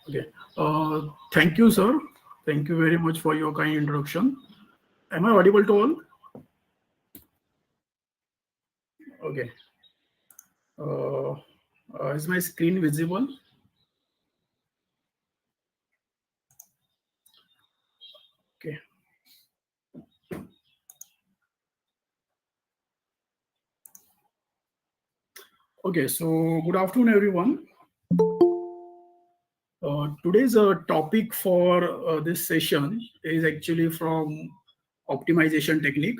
Okay. Thank you, sir. Thank you very much for your kind introduction. Am I audible to all? Okay. Is my screen visible? Okay. Okay. So good afternoon, everyone. Today's topic for this session is actually from optimization technique.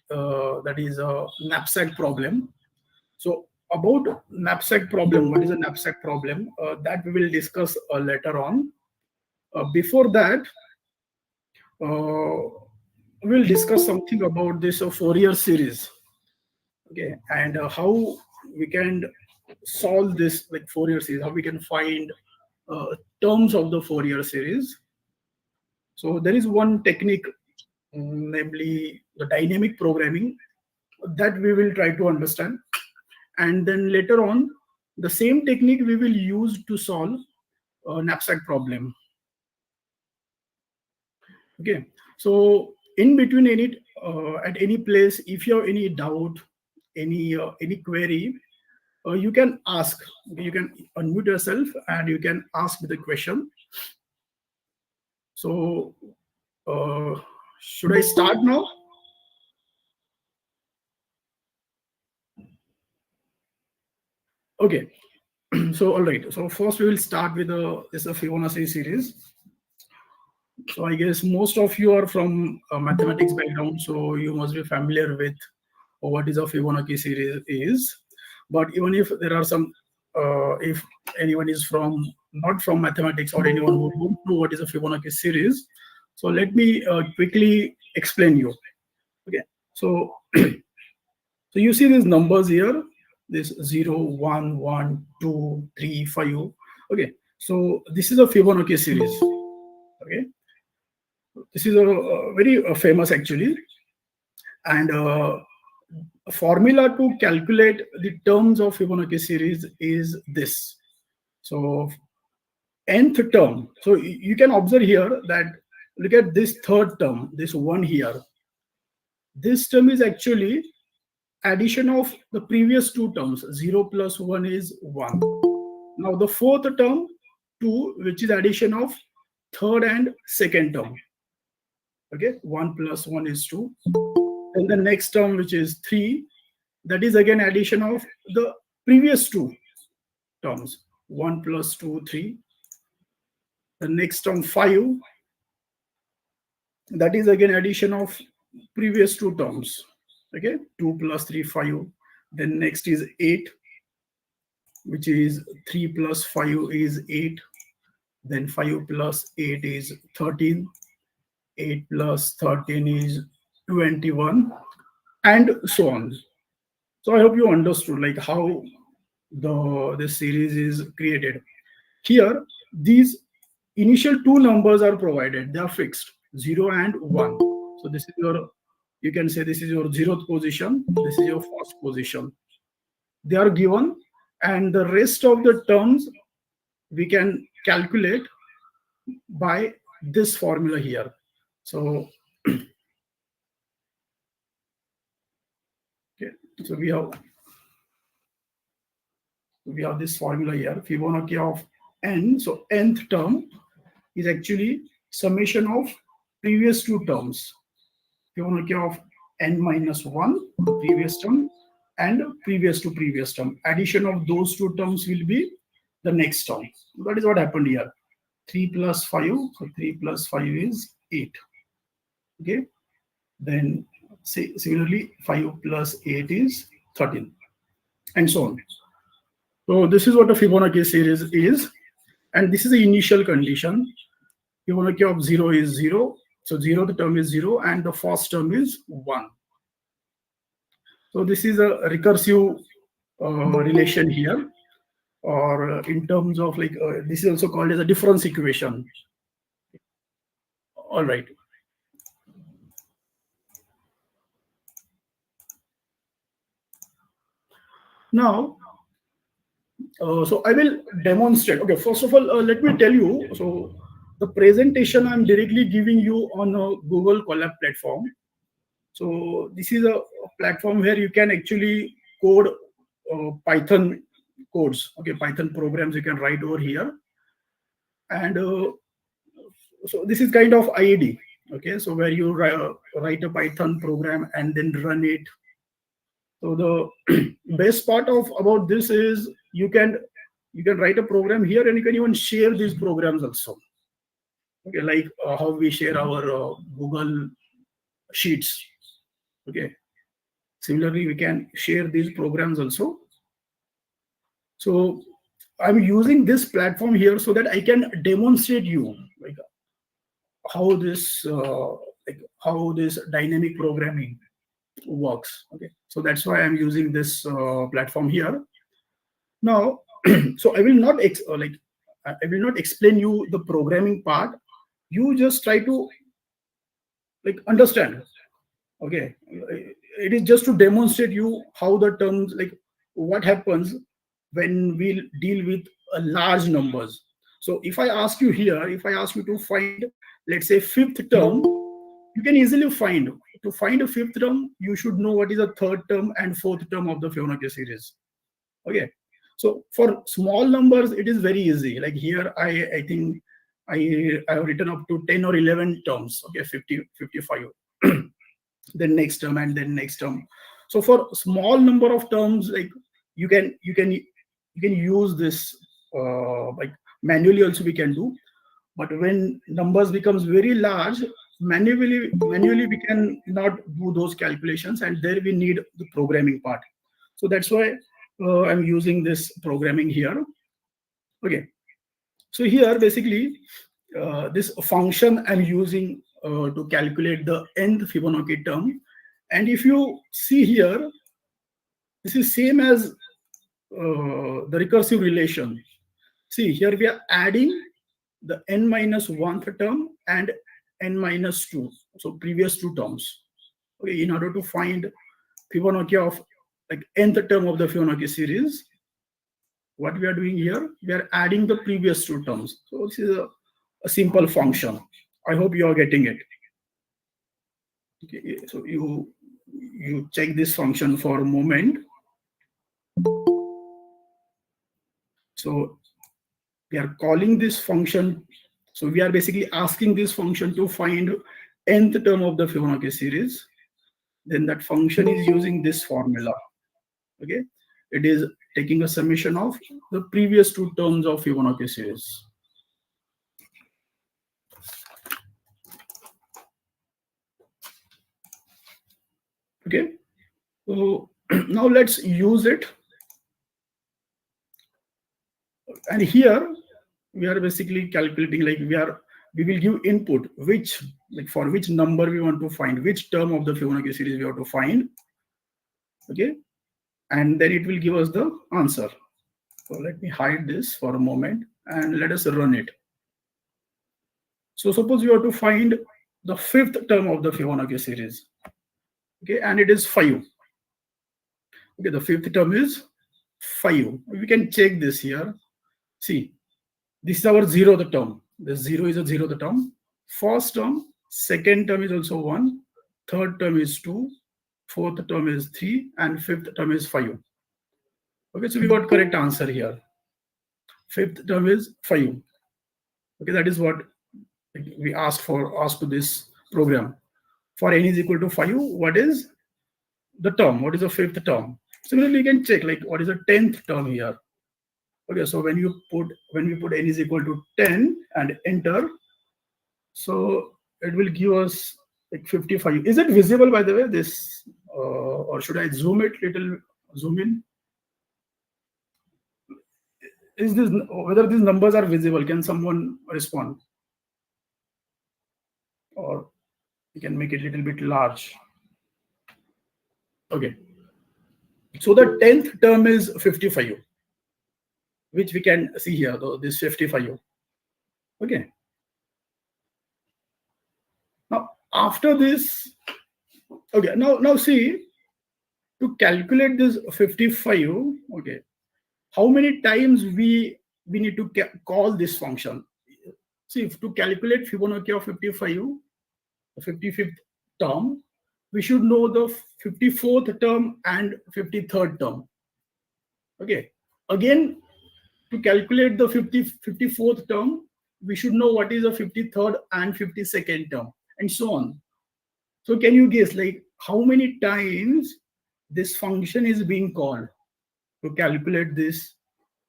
That is a knapsack problem. So about knapsack problem, what is a knapsack problem? That we will discuss later on. Before that, we'll discuss something about this Fourier series. Okay, and how we can solve this like Fourier series, how we can find terms of the Fourier series. So there is one technique, namely the dynamic programming, that we will try to understand. And then later on, the same technique we will use to solve a knapsack problem. Okay, so in between at any place, if you have any doubt, any query, you can ask. You can unmute yourself and you can ask the question. So should I start now? Okay. So all right. So first we will start with this Fibonacci series. So I guess most of you are from a mathematics background, so you must be familiar with what is a Fibonacci series is. But even if there are some, if anyone is not from mathematics or anyone who don't know what is a Fibonacci series, so let me quickly explain you. Okay, so so you see these numbers here, this 0, 1, 1, 2, 3, 5. Okay, so this is a Fibonacci series. Okay, This is a very famous actually, and a formula to calculate the terms of Fibonacci series is this. So nth term. So you can observe here that look at this third term, this one here. This term is actually addition of the previous two terms. 0 plus 1 is 1. Now the fourth term, 2, which is addition of third and second term. Okay, 1 plus 1 is 2. Then the next term, which is 3, that is again addition of the previous two terms. 1 plus 2, 3. The next term, 5, that is again addition of previous two terms. Okay, 2 plus 3, 5. Then next is 8, which is 3 plus 5 is 8. Then 5 plus 8 is 13. 8 plus 13 is 21, and so on. So I hope you understood like how this series is created. Here, these initial two numbers are provided. They are fixed, 0 and 1. So this is your, you can say this is your 0th position. This is your first position. They are given, and the rest of the terms we can calculate by this formula here. So, okay, so we have this formula here, Fibonacci of n. So nth term is actually summation of previous two terms. Fibonacci of n minus 1, the previous term, and previous to previous term. Addition of those two terms will be the next term. That is what happened here. 3 plus 5, so 3 plus 5 is 8. Okay. Then similarly, 5 plus 8 is 13, and so on. So this is what a Fibonacci series is, and this is the initial condition. Fibonacci of 0 is 0. So 0th term is 0, and the first term is 1. So this is a recursive relation here, or in terms of like this is also called as a difference equation. All right. Now, so I will demonstrate. Okay, first of all, let me tell you. So the presentation I'm directly giving you on a Google Colab platform. So this is a platform where you can actually code Python codes. Okay, Python programs you can write over here. And so this is kind of IED. Okay, so where you write a Python program and then run it. So the best part of about this is you can write a program here, and you can even share these programs also. Okay, like how we share our Google Sheets. Okay, similarly we can share these programs also. So I'm using this platform here so that I can demonstrate you like how this dynamic programming works. Okay, so that's why I'm using this platform here. Now, so I will not explain you the programming part. You just try to like understand. Okay, it is just to demonstrate you how the terms, like what happens when we deal with large numbers. So if I ask you here, if I ask you to find, let's say, fifth term, you can easily find. To find a fifth term, you should know what is the third term and fourth term of the Fibonacci series. Okay, so for small numbers, it is very easy. Like here, I think I have written up to 10 or 11 terms. Okay, 50, 55. Then next term, and then next term. So for small number of terms, like you can use this like manually also we can do. But when numbers becomes very large, manually we can not do those calculations, and there we need the programming part. So that's why I'm using this programming here. Okay, so here basically this function I'm using to calculate the nth Fibonacci term. And if you see here, this is same as the recursive relation. See, here we are adding the n minus 1th term and n minus 2, so previous two terms. Okay, in order to find Fibonacci of like nth term of the Fibonacci series, what we are doing here, we are adding the previous two terms. So this is a simple function. I hope you are getting it. Okay, so you check this function for a moment. So we are calling this function. So we are basically asking this function to find nth term of the Fibonacci series. Then that function is using this formula. Okay, it is taking a summation of the previous two terms of Fibonacci series. Okay, so now let's use it. And here we are basically calculating, like we will give input which, like for which number we want to find, which term of the Fibonacci series we want to find. Okay, and then it will give us the answer. So let me hide this for a moment and let us run it. So suppose you have to find the fifth term of the Fibonacci series. Okay, and it is 5. Okay, the fifth term is 5. We can check this here. See, this is our zeroth term. The 0 is a zeroth term. First term, second term is also 1. Third term is 2. Fourth term is 3. And fifth term is 5. Okay, so we got correct answer here. Fifth term is 5. Okay, that is what we asked to this program. For n is equal to 5, what is the term? What is the fifth term? Similarly, you can check like what is the 10th term here. Okay, so when we put n is equal to 10 and enter, so it will give us like 55. Is it visible, by the way, this, or should I zoom in? Is this, whether these numbers are visible? Can someone respond? Or you can make it a little bit large. Okay. So the 10th term is 55, which we can see here, though, this 55. Okay. Now, after this, okay, now see, to calculate this 55, okay, how many times we need to call this function? See, if to calculate Fibonacci of 55, the 55th term, we should know the 54th term and 53rd term. Okay. Again, to calculate the 54th term, we should know what is the 53rd and 52nd term, and so on. So can you guess like how many times this function is being called to calculate this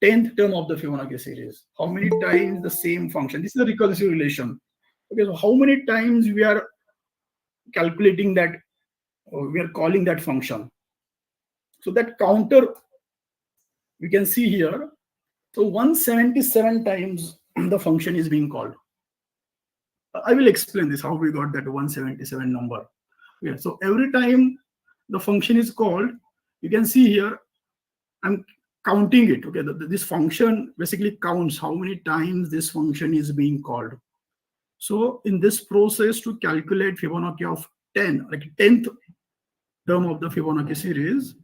10th term of the Fibonacci series? How many times the same function? This is a recursive relation. Okay, so how many times we are calculating that, or we are calling that function? So that counter we can see here. So 177 times the function is being called. I will explain this, how we got that 177 number. Yeah, so every time the function is called, you can see here, I'm counting it. Okay, this function basically counts how many times this function is being called. So in this process, to calculate Fibonacci of 10, like 10th term of the Fibonacci series,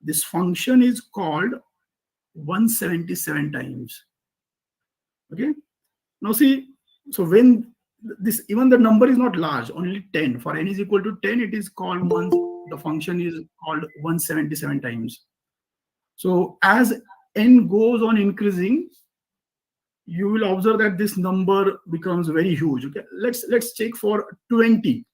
this function is called 177 times. Okay, now see, so when this, even the number is not large, only 10. For n is equal to 10, it is called the function is called 177 times. So as n goes on increasing, you will observe that this number becomes very huge. Okay, let's check for 20.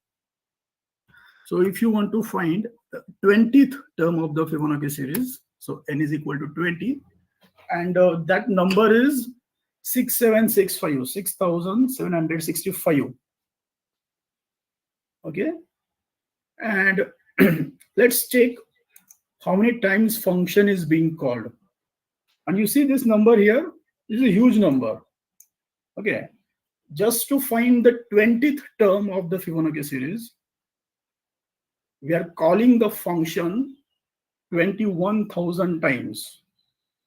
So if you want to find the 20th term of the Fibonacci series, so n is equal to 20, and that number is 6765, 6765. Okay, and let's check how many times function is being called. And you see this number here, this is a huge number. Okay, just to find the 20th term of the Fibonacci series, we are calling the function 21,000 times,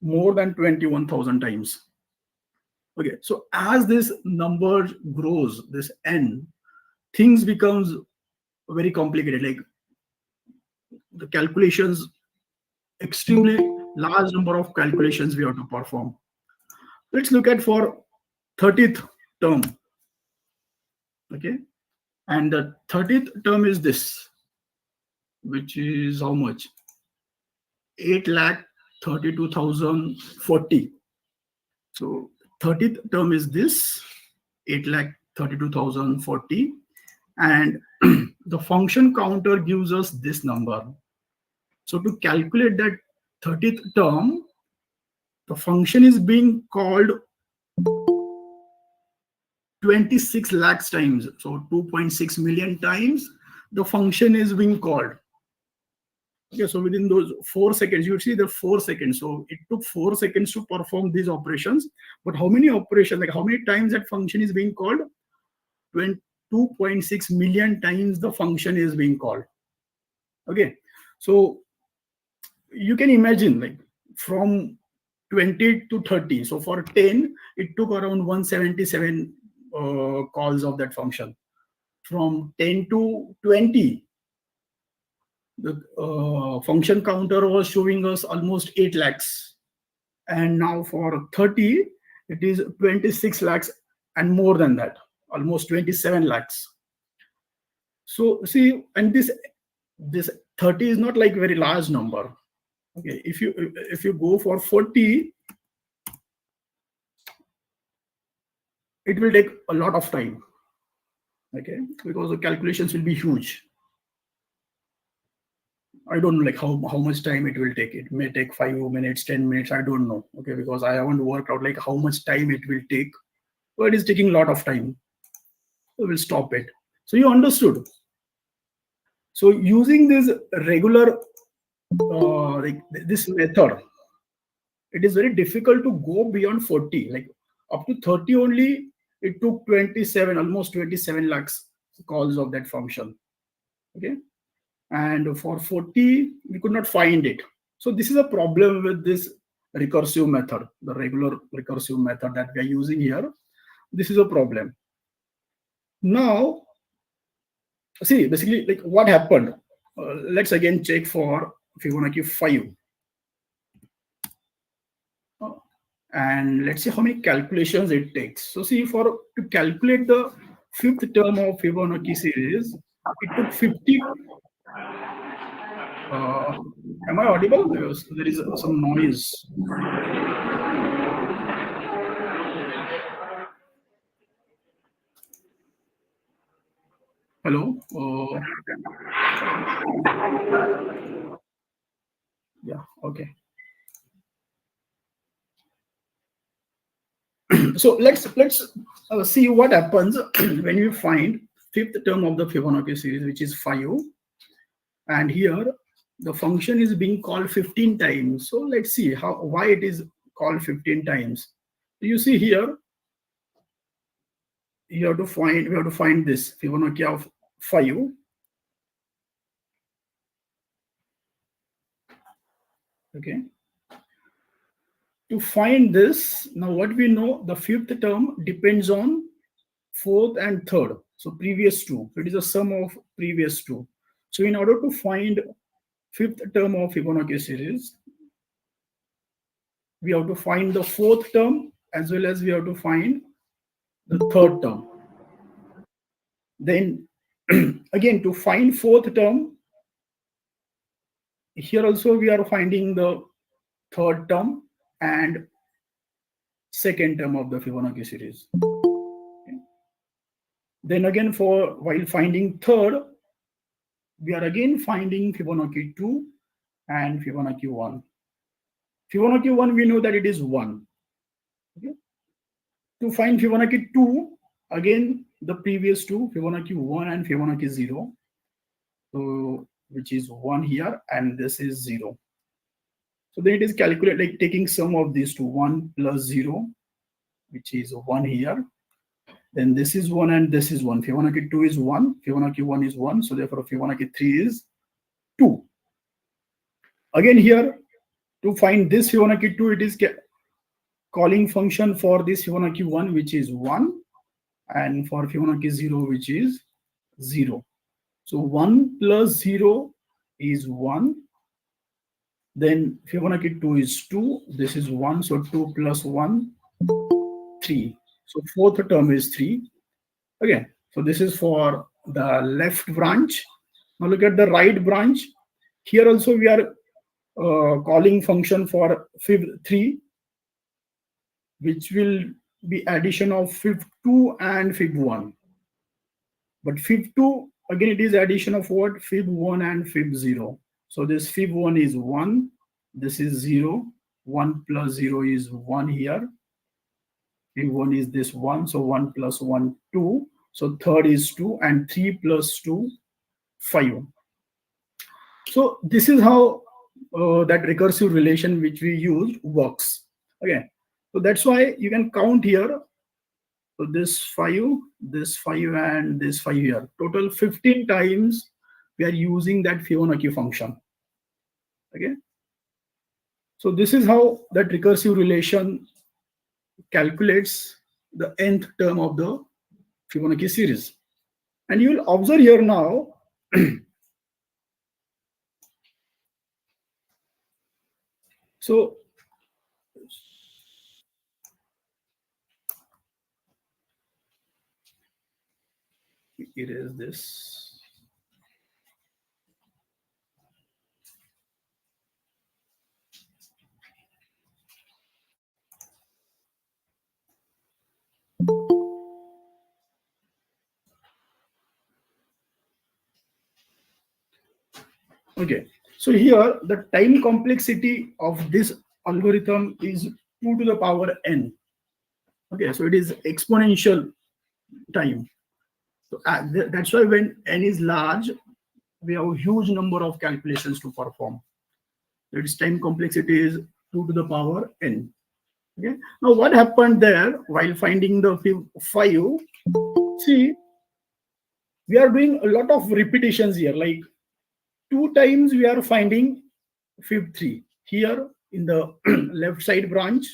more than 21,000 times. Okay, so as this number grows, this n, things becomes very complicated. Like the calculations, extremely large number of calculations we have to perform. Let's look at for 30th term. Okay, and the 30th term is this, which is how much? 8,32,040. So 30th term is this, 8,32,040, and the function counter gives us this number. So to calculate that 30th term, the function is being called 26 lakhs times. So 2.6 million times the function is being called. Okay, so within those 4 seconds, you see the 4 seconds. So it took 4 seconds to perform these operations. But how many operations, like how many times that function is being called? 2.6 million times the function is being called. Okay, so you can imagine, like from 20 to 30. So for 10, it took around 177 calls of that function. From 10 to 20, the function counter was showing us almost 8 lakhs. And now for 30, it is 26 lakhs and more than that, almost 27 lakhs. So see, and this 30 is not like very large number. Okay, if you go for 40, it will take a lot of time. Okay, because the calculations will be huge. I don't know like how much time it will take. It may take 5 minutes, 10 minutes. I don't know. Okay, because I haven't worked out like how much time it will take. But it is taking a lot of time. So we'll stop it. So you understood. So using this regular like this method, it is very difficult to go beyond 40. Like up to 30 only, it took 27, almost 27 lakhs calls of that function. Okay. And for 40, we could not find it. So this is a problem with this recursive method, the regular recursive method that we are using here. This is a problem. Now, see, basically, like what happened? Let's again check for Fibonacci 5. And let's see how many calculations it takes. So see, to calculate the 5th term of Fibonacci series, it took 50. Am I audible? There is some noise. Hello? Yeah, okay. So let's see what happens when you find 5th term of the Fibonacci series, which is 5. And here the function is being called 15 times. So let's see why it is called 15 times. You see here, we have to find this Fibonacci of 5. Okay. To find this, now what we know, the 5th term depends on 4th and 3rd. So previous 2. So it is a sum of previous 2. So in order to find 5th term of Fibonacci series, we have to find the 4th term as well as we have to find the 3rd term. Then again, to find 4th term, here also we are finding the 3rd term and 2nd term of the Fibonacci series. Okay. Then again, while finding 3rd, we are again finding Fibonacci 2 and Fibonacci 1. Fibonacci 1, we know that it is 1. Okay. To find Fibonacci 2, again, the previous 2, Fibonacci 1 and Fibonacci 0. So, which is 1 here, and this is 0. So then it is calculated like taking sum of these two, 1 plus 0, which is 1 here. Then this is 1 and this is 1. Fibonacci 2 is 1, Fibonacci 1 is 1. So therefore Fibonacci 3 is 2. Again here, to find this Fibonacci 2, it is calling function for this Fibonacci 1, which is 1, and for Fibonacci 0, which is 0. So 1 plus 0 is 1. Then Fibonacci 2 is 2. This is 1. So 2 plus 1, 3. So fourth term is 3. Again, so this is for the left branch. Now look at the right branch. Here also we are calling function for fib3, which will be addition of fib2 and fib1. But fib2, again, it is addition of what? Fib1 and fib0. So this fib1 is 1. This is 0. 1 plus 0 is 1 here. Fib1 is this 1. So 1 plus 1, 2. So third is 2. And 3 plus 2, 5. So this is how that recursive relation which we used works. Okay. So that's why you can count here. So this 5, and this 5 here. Total 15 times we are using that Fibonacci function. Okay. So this is how that recursive relation calculates the nth term of the Fibonacci series. And you will observe here now. So erase this. Okay, so here the time complexity of this algorithm is 2 to the power n. Okay, so it is exponential time. So that's why when n is large, we have a huge number of calculations to perform. Its time complexity is 2 to the power n. Okay. Now what happened there while finding the 5? See, we are doing a lot of repetitions here. Like 2 times we are finding fib3. Here in the left side branch,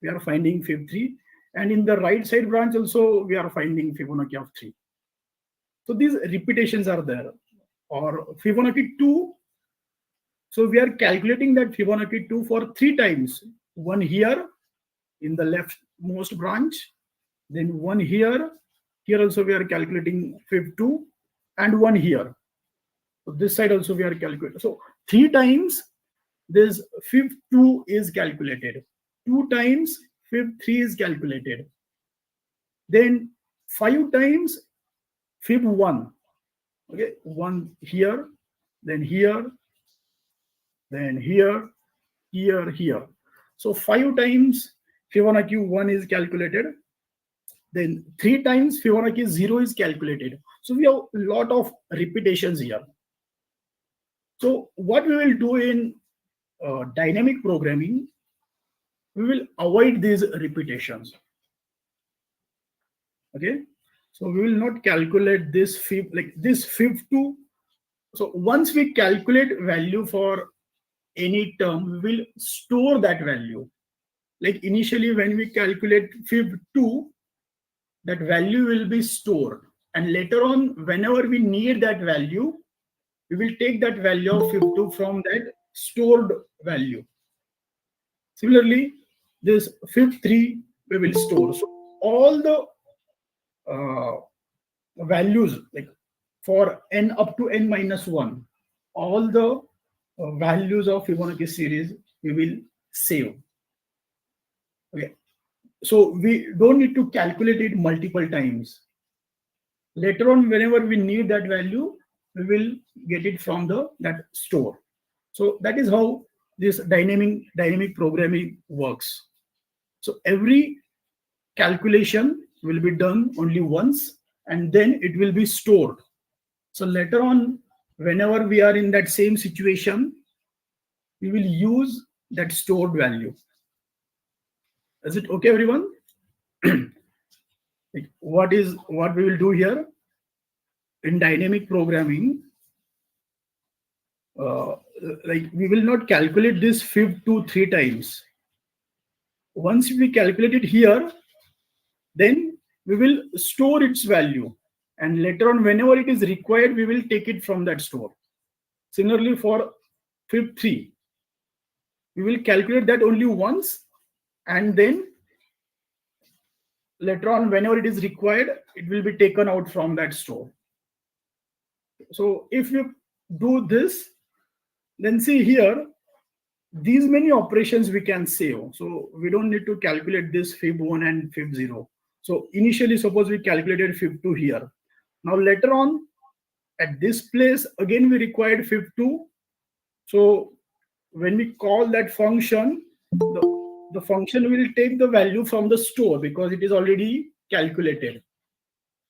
we are finding fib3. And in the right side branch also, we are finding Fibonacci of 3. So these repetitions are there. Or Fibonacci 2. So we are calculating that Fibonacci 2 for 3 times. One here in the leftmost branch. Then one here. Here also we are calculating fib2. And one here. So this side also we are calculating. So 3 times this fib2 is calculated. 2 times fib3 is calculated. Then 5 times fib1. Okay, 1 here, then here, then here, here. So 5 times Fibonacci 1 is calculated. Then 3 times Fibonacci 0 is calculated. So we have a lot of repetitions here. So what we will do in dynamic programming, we will avoid these repetitions. Okay, so we will not calculate this fib, like this fib2. So once we calculate value for any term, we will store that value. Like initially when we calculate fib2, that value will be stored. And later on, whenever we need that value, we will take that value of fib2 from that stored value. Similarly, this fib3 we will store. So all the values, like for n up to n minus 1, all the values of Fibonacci series we will save. Okay, so we don't need to calculate it multiple times. Later on, whenever we need that value, we will get it from that store. So that is how this dynamic programming works. So every calculation will be done only once, and then it will be stored. So later on, whenever we are in that same situation, we will use that stored value. Is it okay, everyone? Like what we will do here in dynamic programming? Like we will not calculate this fib2 3 times. Once we calculate it here, then we will store its value, and later on, whenever it is required, we will take it from that store. Similarly, for fib 3, we will calculate that only once, and then later on, whenever it is required, it will be taken out from that store. So if you do this, then see here, these many operations we can save. So we don't need to calculate this fib 1 and fib 0. So initially, suppose we calculated fib 2 here. Now later on, at this place, again we required fib 2. So when we call that function, the function will take the value from the store because it is already calculated.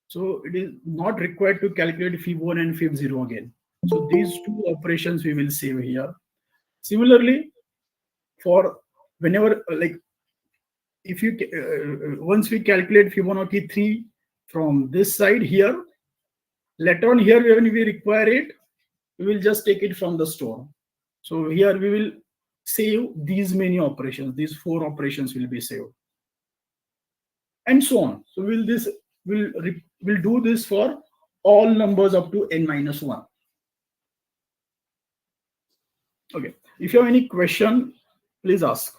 So it is not required to calculate fib 1 and fib 0 again. So these two operations we will save here. Similarly, for whenever, like, if you once we calculate Fibonacci 3 from this side here, later on here when we require it, we will just take it from the store. So here we will save these many operations. These 4 operations will be saved, and so on. So we'll do this for all numbers up to n-1. Okay. If you have any question, please ask.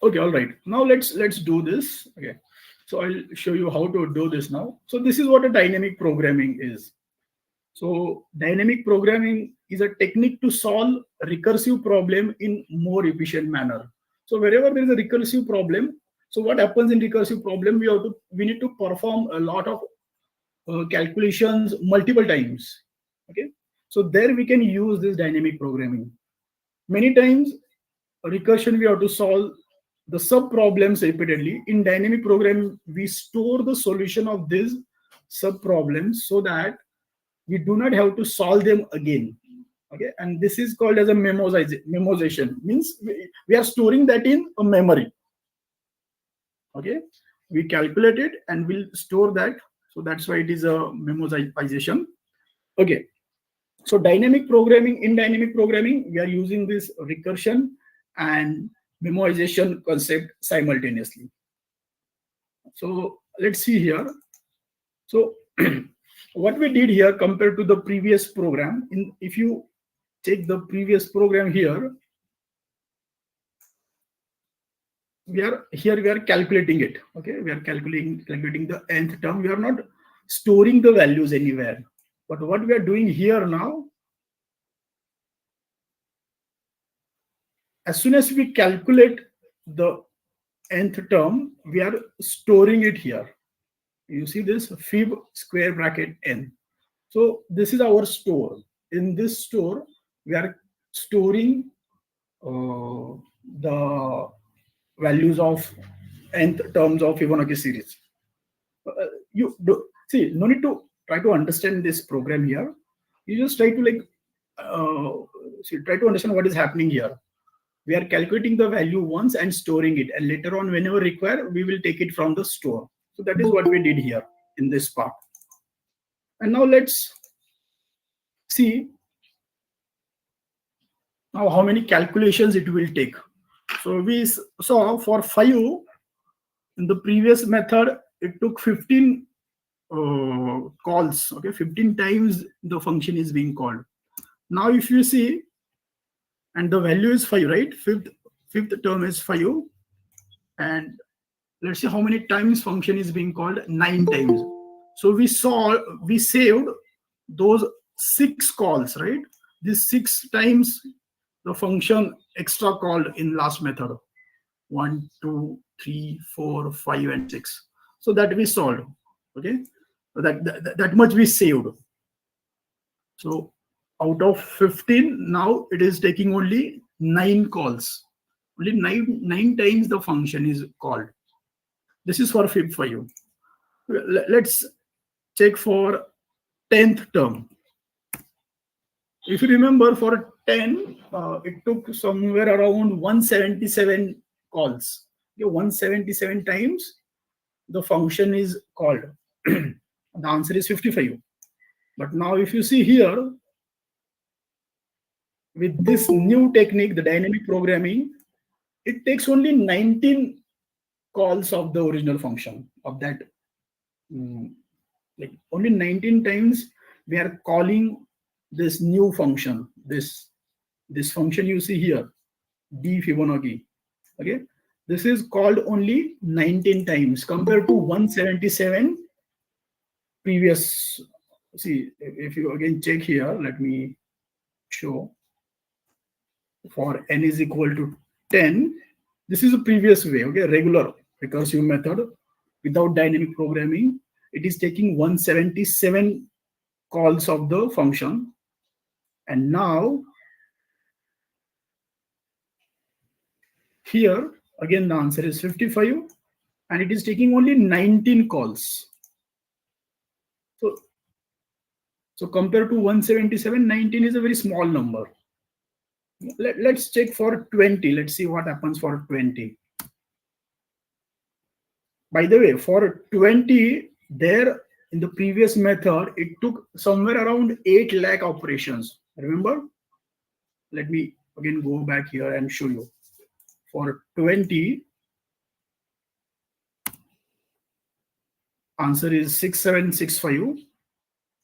Okay, all right. Now let's do this. Okay. So I'll show you how to do this now. So this is what a dynamic programming is. So dynamic programming is a technique to solve a recursive problem in more efficient manner. So wherever there is a recursive problem, so what happens in recursive problem, we need to perform a lot of calculations multiple times. Okay. So there we can use this dynamic programming. Many times recursion we have to solve the sub problems repeatedly. In dynamic programming, we store the solution of these sub problems so that we do not have to solve them again. Okay, and this is called as a memoization. Means we are storing that in a memory. Okay, we calculate it and we'll store that. So that's why it is a memoization. Okay, so dynamic programming, in dynamic programming, we are using this recursion and memoization concept simultaneously. So let's see here. So what we did here compared to the previous program, if you take the previous program here, we are calculating it. Okay, we are calculating the nth term. We are not storing the values anywhere. But what we are doing here now, as soon as we calculate the nth term, we are storing it here. You see this fib square bracket n. So this is our store. In this store, we are storing the values of nth terms of Fibonacci series. You see, no need to try to understand this program here. You just try to try to understand what is happening here. We are calculating the value once and storing it, and later on, whenever required, we will take it from the store. So that is what we did here in this part. And now let's see now how many calculations it will take. So we saw for 5 in the previous method, it took 15 calls. Okay, 15 times the function is being called. Now if you see, and the value is 5, right? Fifth term is 5, and let's see how many times function is being called. 9 times. So we saved those 6 calls, right? These 6 times the function extra called in last method. 1, 2, 3, 4, 5, and 6. So that we solved. Okay, that much we saved. So out of 15, now it is taking only 9 calls. Only 9 times the function is called. This is for fib 5. Let's check for 10th term. If you remember, for 10, it took somewhere around 177 calls. Okay, 177 times the function is called. The answer is 55. But now if you see here, with this new technique, the dynamic programming, it takes only 19 calls of the original function of that. Like only 19 times we are calling this new function, this function you see here, d Fibonacci. Okay, this is called only 19 times compared to 177 previous. See, if you again check here, let me show. For n is equal to 10, this is a previous way, okay, regular recursive method without dynamic programming. It is taking 177 calls of the function, and now here again the answer is 55, and it is taking only 19 calls. So compared to 177, 19 is a very small number. Let's check for 20. Let's see what happens for 20. By the way, for 20, there in the previous method, it took somewhere around 8 lakh operations. Remember? Let me again go back here and show you. For 20, answer is 6765.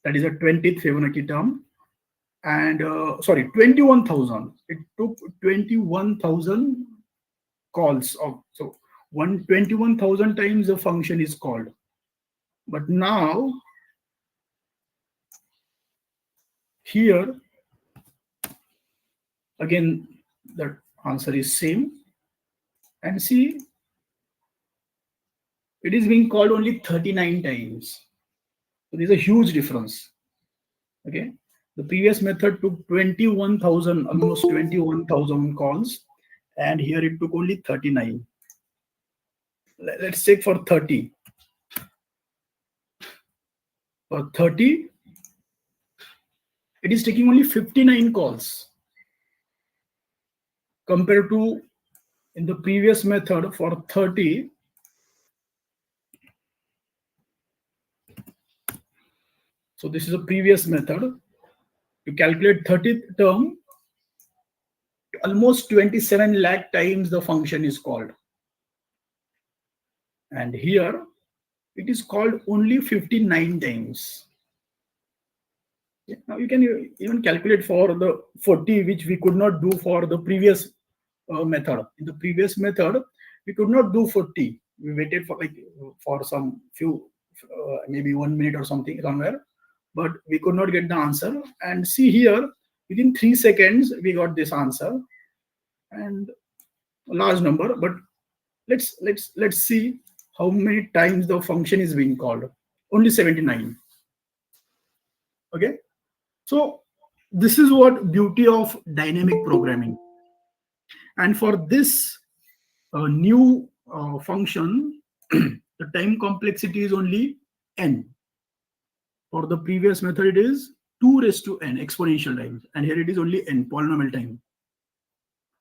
That is a 20th Fibonacci term. And sorry, 21,000. It took 21,000 calls of, so 21,000 times the function is called. But now here again the answer is same, and see, it is being called only 39 times. So there's a huge difference. Okay, the previous method took 21,000, almost 21,000 calls, and here it took only 39. Let's check for 30. For 30, it is taking only 59 calls compared to in the previous method for 30. So this is a previous method. To calculate 30th term, almost 27 lakh times the function is called. And here it is called only 59 times. Now you can even calculate for the 40, which we could not do for the previous method. In the previous method, we could not do 40. We waited for for some few, maybe 1 minute or something somewhere, but we could not get the answer. And see here, within 3 seconds, we got this answer, and a large number. But let's see how many times the function is being called. Only 79. Okay. So this is what beauty of dynamic programming. And for this new function, the time complexity is only n. For the previous method, it is 2 raised to n exponential times, and here it is only n polynomial time.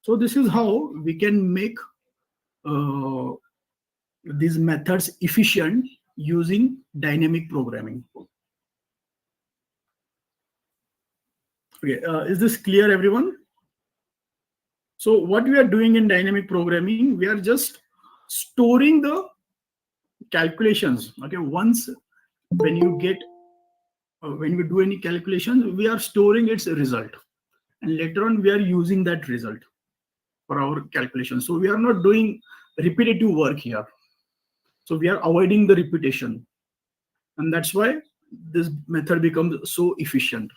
So this is how we can make these methods efficient using dynamic programming. Okay, is this clear, everyone? So what we are doing in dynamic programming, we are just storing the calculations. Okay, once when you get when we do any calculations, we are storing its result, and later on we are using that result for our calculation. So we are not doing repetitive work here. So we are avoiding the repetition, and that's why this method becomes so efficient.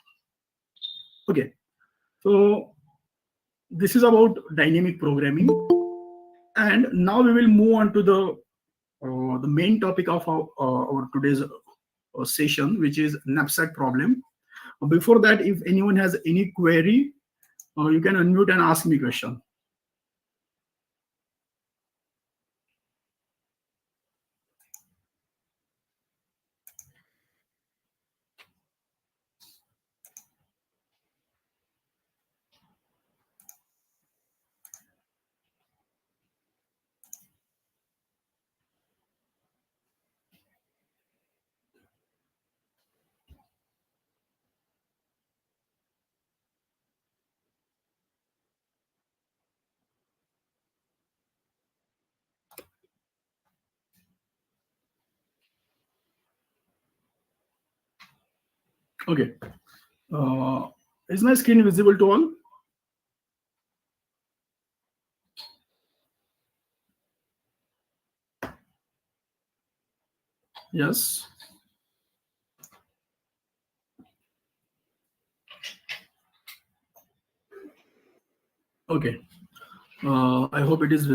Okay, so this is about dynamic programming, and now we will move on to the main topic of our today's session, which is knapsack problem. Before that, if anyone has any query, you can unmute and ask me question. Okay. Is my screen visible to all? Yes. Okay. I hope it is.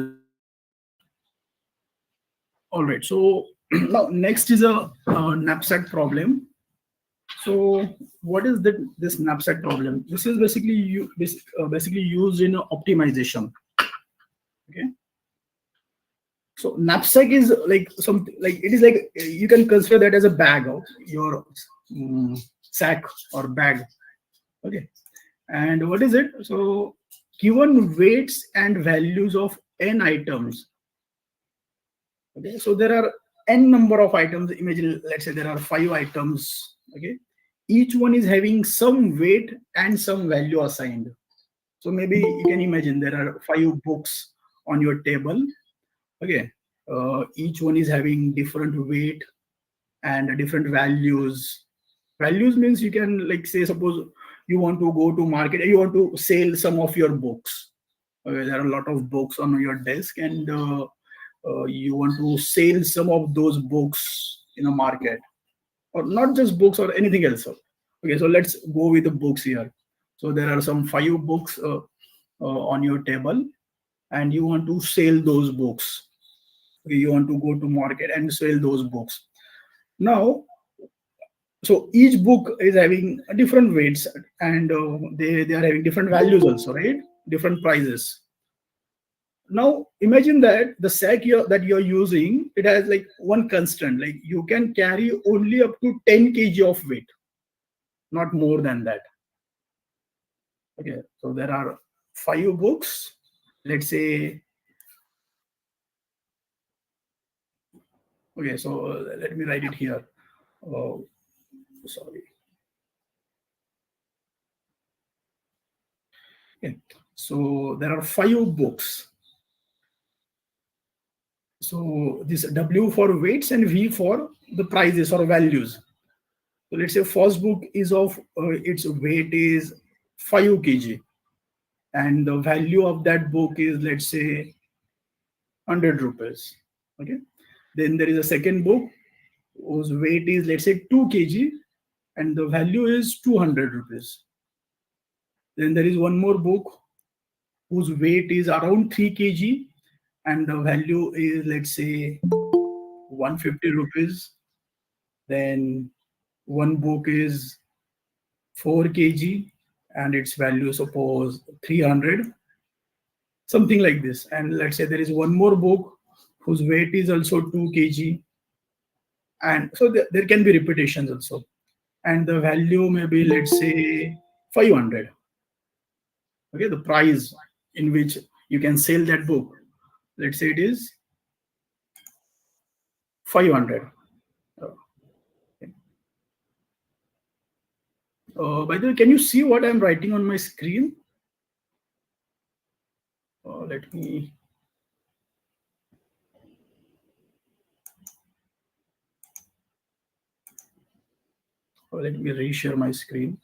All right. So now next is a knapsack problem. So what is this knapsack problem? This is basically used in optimization. Okay. So knapsack is like something like it is like you can consider that as a bag of your sack or bag. Okay. And what is it? So given weights and values of n items. Okay. So there are n number of items. Imagine, let's say there are 5 items. Okay. Each one is having some weight and some value assigned. So maybe you can imagine there are 5 books on your table. Okay. Each one is having different weight and different values. Values means you can like say suppose you want to go to market, you want to sell some of your books. Okay, there are a lot of books on your desk, and you want to sell some of those books in a market, or not just books or anything else. Okay, so let's go with the books here. So there are some 5 books on your table, and you want to sell those books. Okay, you want to go to market and sell those books. Now, so each book is having different weights, and they are having different values also, right? Different prices. Now imagine that the sack that you're using, it has like one constant, like you can carry only up to 10 kg of weight, not more than that. Okay, so there are 5 books, let's say. Okay, so let me write it here. Oh, sorry. Okay, so there are 5 books. So this W for weights and V for the prices or values. So let's say first book is of its weight is 5 kg, and the value of that book is, let's say, 100 rupees. Okay. Then there is a second book whose weight is, let's say, 2 kg, and the value is 200 rupees. Then there is one more book whose weight is around 3 kg, and the value is, let's say, 150 rupees. Then one book is 4 kg, and its value, suppose, 300, something like this. And let's say there is one more book whose weight is also 2 kg, and so there can be repetitions also, and the value may be, let's say, 500. Okay, the price in which you can sell that book, let's say it is 500. By the way, can you see what I'm writing on my screen? Let me. Let me reshare my screen.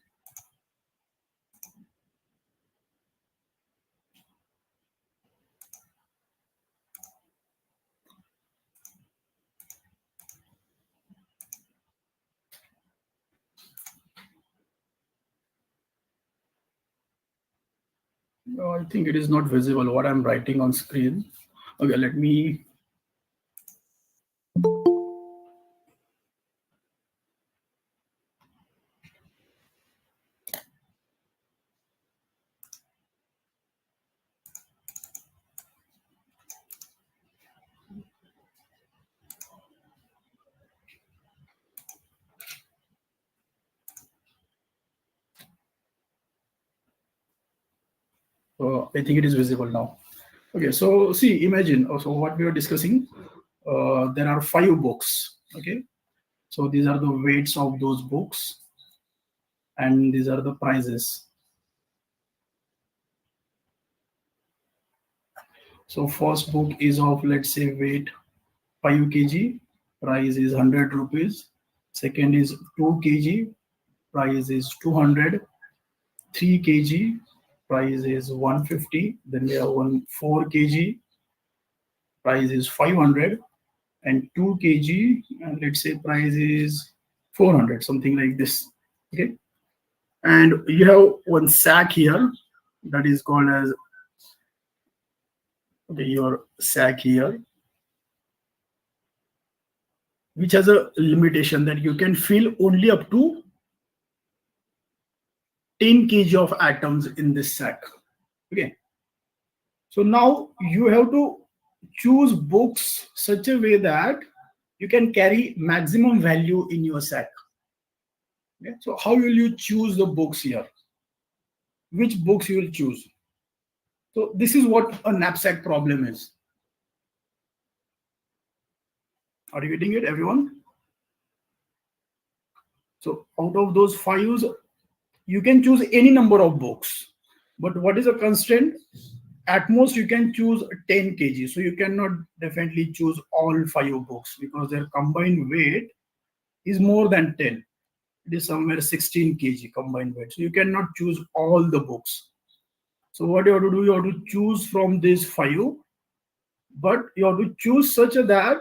I think it is not visible what I'm writing on screen. Okay, let me. I think it is visible now. Okay, so see, imagine. So what we are discussing, there are 5 books. Okay, so these are the weights of those books, and these are the prices. So first book is of, let's say, weight 5 kg, price is 100 rupees. Second is 2 kg, price is 200. 3 kg, price is 150. Then we have 4 kg, price is 500. And 2 kg, and let's say price is 400, something like this. Okay. And you have one sack here that is called as, okay, your sack here, which has a limitation that you can fill only up to 10 kg of atoms in this sack. Okay. So now you have to choose books such a way that you can carry maximum value in your sack. Okay. So how will you choose the books here? Which books you will choose? So this is what a knapsack problem is. Are you getting it, everyone? So out of those 5, you can choose any number of books. But what is a constraint? At most, you can choose 10 kg. So you cannot definitely choose all 5 books because their combined weight is more than 10. It is somewhere 16 kg combined weight. So you cannot choose all the books. So what you have to do, you have to choose from these 5, but you have to choose such that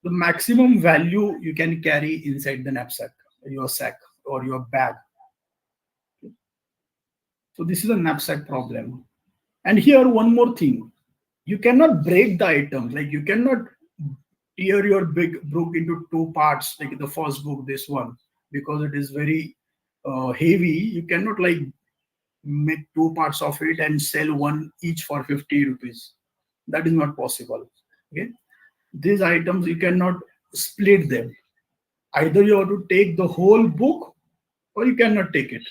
the maximum value you can carry inside the knapsack, your sack or your bag. So this is a knapsack problem. And here one more thing, you cannot break the items. Like you cannot tear your big book into 2 parts, like the first book, this one, because it is very heavy. You cannot like make 2 parts of it and sell one each for 50 rupees. That is not possible. Okay. These items, you cannot split them. Either you have to take the whole book or you cannot take it.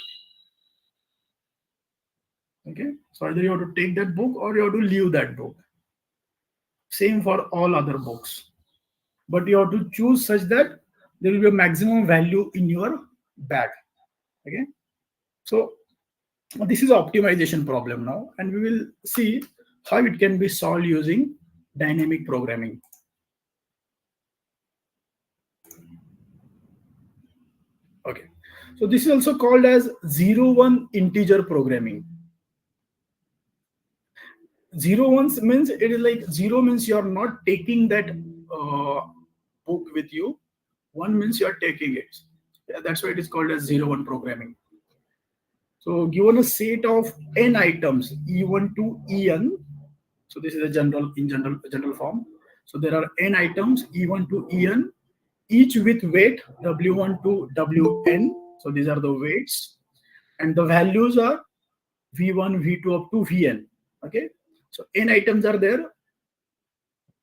Okay. So either you have to take that book or you have to leave that book. Same for all other books. But you have to choose such that there will be a maximum value in your bag. Okay. So this is an optimization problem now, and we will see how it can be solved using dynamic programming. Okay. So this is also called as 0-1 integer programming. 0-1 means it is like 0 means you are not taking that book with you. 1 means you are taking it. Yeah, that's why it is called as 0-1 programming. So given a set of n items, E1 to En, so this is a general form. So there are n items, E1 to En, each with weight W1 to Wn. So these are the weights, and the values are V1, V2 up to Vn. Okay. So n items are there.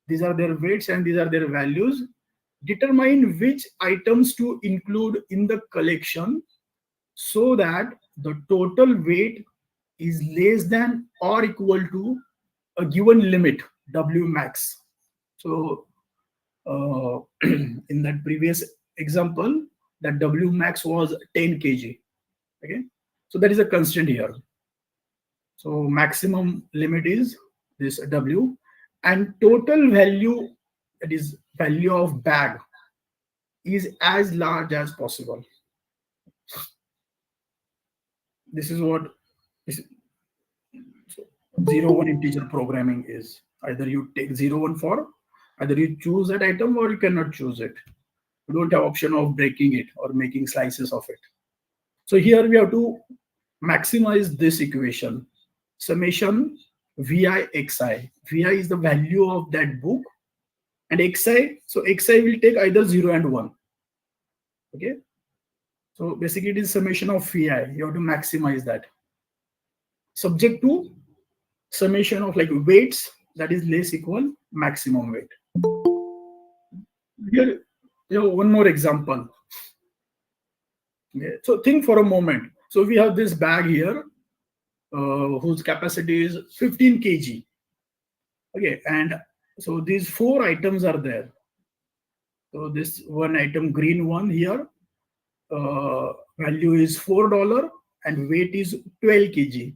These are their weights and these are their values. Determine which items to include in the collection so that the total weight is less than or equal to a given limit, W max. So in that previous example, that W max was 10 kg. Okay. So that is a constant here. So maximum limit is this W, and total value, that is value of bag, is as large as possible. This is what 0-1 integer programming is. Either you take 0-1 for, either you choose that item or you cannot choose it. You don't have option of breaking it or making slices of it. So here we have to maximize this equation. Summation Vi Xi. Vi is the value of that book, and Xi, so Xi will take either 0 and 1. Okay. So basically it is summation of Vi. You have to maximize that. Subject to summation of like weights, that is less equal maximum weight. Here, one more example. Okay. So think for a moment. So we have this bag here, whose capacity is 15 kg. Okay, and so these 4 items are there. So this one item, green one here, value is $4 and weight is 12 kg.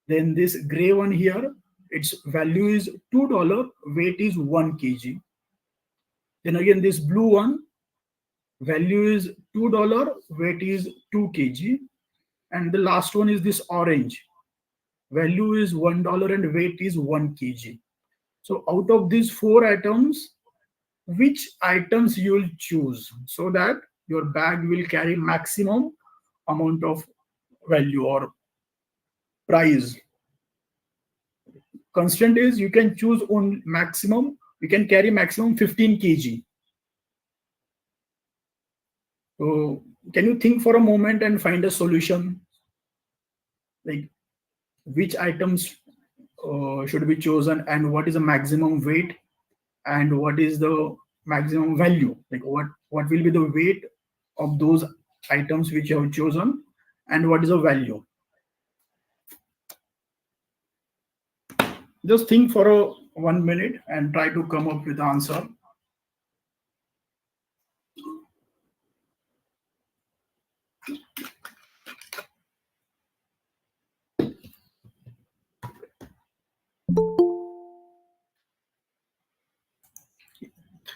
Then this gray one here, its value is $2, weight is 1 kg. Then again this blue one, value is $2, weight is 2 kg, and the last one is this orange, value is $1 and weight is 1 kg. So out of these four items, which items you will choose so that your bag will carry maximum amount of value or price? Constant is you can choose on maximum, you can carry maximum 15 kg. So can you think for a moment and find a solution? Like which items should be chosen and what is the maximum weight and what is the maximum value? Like what will be the weight of those items which you have chosen and what is the value? Just think for 1 minute and try to come up with the answer.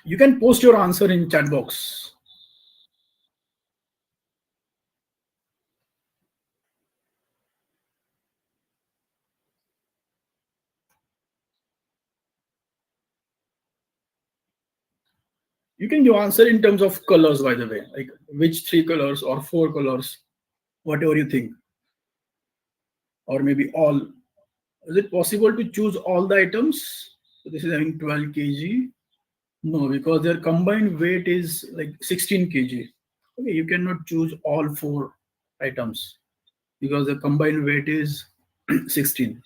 You can post your answer in chat box. You can give answer in terms of colors, by the way, like which 3 colors or 4 colors, whatever you think, or maybe all. Is it possible to choose all the items? So this is having 12 kg. No, because their combined weight is like 16 kg. Okay, you cannot choose all four items because the combined weight is 16.